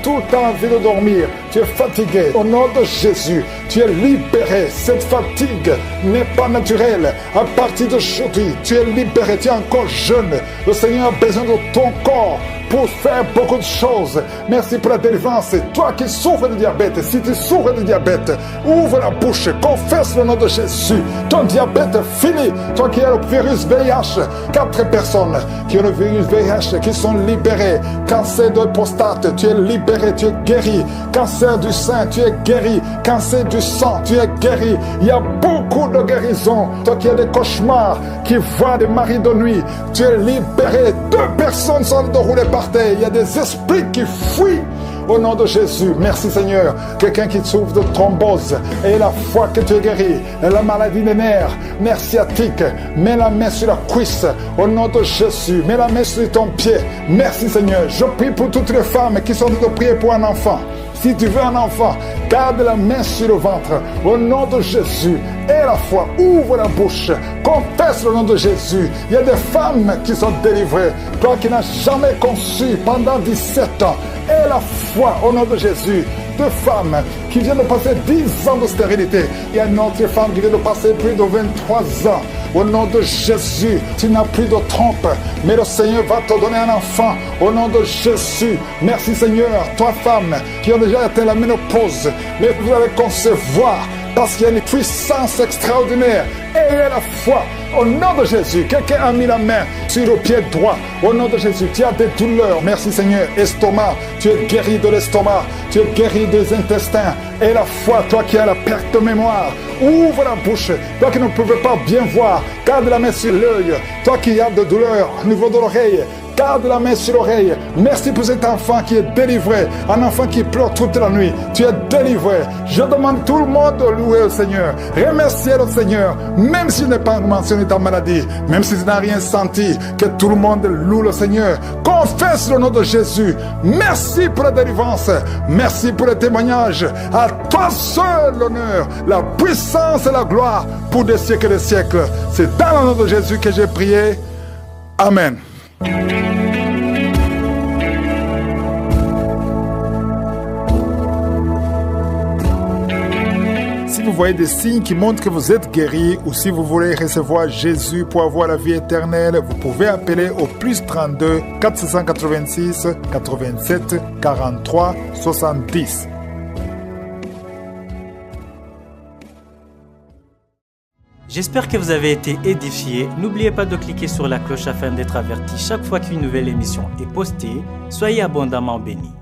tout le temps envie de dormir, tu es fatigué. Au nom de Jésus, tu es libéré. Cette fatigue n'est pas naturelle. À partir d'aujourd'hui, tu es libéré, tu es encore jeune. Le Seigneur a besoin de ton corps pour faire beaucoup de choses. Merci pour la délivrance. Toi qui souffres de diabète, si tu souffres de diabète, ouvre la bouche, confesse le nom de Jésus. Ton diabète est fini. Toi qui as le virus VIH, 4 personnes qui ont le virus VIH qui sont libérées. Cancer de prostate, tu es libéré, tu es guéri. Cancer du sein, tu es guéri. Cancer du sang, tu es guéri. Il y a beaucoup de guérisons. Toi qui as des cauchemars, qui voient des maris de nuit, tu es libéré. 2 personnes sont déroulées par terre. Il y a des esprits qui fuient. Au nom de Jésus, merci Seigneur. Quelqu'un qui souffre de thrombose et la foi que tu es guéri, la maladie des nerfs, nerf sciatique, mets la main sur la cuisse. Au nom de Jésus, mets la main sur ton pied. Merci Seigneur. Je prie pour toutes les femmes qui sont en train de prier pour un enfant. Si tu veux un enfant, garde la main sur le ventre. Au nom de Jésus, aie la foi, ouvre la bouche, confesse le nom de Jésus. Il y a des femmes qui sont délivrées. Toi qui n'as jamais conçu pendant 17 ans, aie la foi au nom de Jésus. 2 femmes qui viennent de passer 10 ans de stérilité. Il y a une autre femme qui vient de passer plus de 23 ans. Au nom de Jésus, tu n'as plus de trompe, mais le Seigneur va te donner un enfant. Au nom de Jésus, merci Seigneur. 3 femmes qui ont déjà atteint la ménopause, mais vous allez concevoir parce qu'il y a une puissance extraordinaire. Ayez la foi. Au nom de Jésus, quelqu'un a mis la main sur le pied droit. Au nom de Jésus, tu as des douleurs. Merci Seigneur. Estomac, tu es guéri de l'estomac. Tu es guéri des intestins. Et la foi, toi qui as la perte de mémoire, ouvre la bouche. Toi qui ne pouvais pas bien voir, garde la main sur l'œil. Toi qui as des douleurs au niveau de l'oreille, garde la main sur l'oreille. Merci pour cet enfant qui est délivré. Un enfant qui pleure toute la nuit. Tu es délivré. Je demande tout le monde de louer le Seigneur. Remercier le Seigneur. Même s'il n'est pas mentionné ta maladie. Même si tu n'as rien senti. Que tout le monde loue le Seigneur. Confesse le nom de Jésus. Merci pour la délivrance. Merci pour le témoignage. À toi seul l'honneur, la puissance et la gloire pour des siècles et des siècles. C'est dans le nom de Jésus que j'ai prié. Amen. Si vous voyez des signes qui montrent que vous êtes guéri ou si vous voulez recevoir Jésus pour avoir la vie éternelle, vous pouvez appeler au plus 32 486 87 43 70. J'espère que vous avez été édifiés. N'oubliez pas de cliquer sur la cloche afin d'être averti chaque fois qu'une nouvelle émission est postée. Soyez abondamment bénis.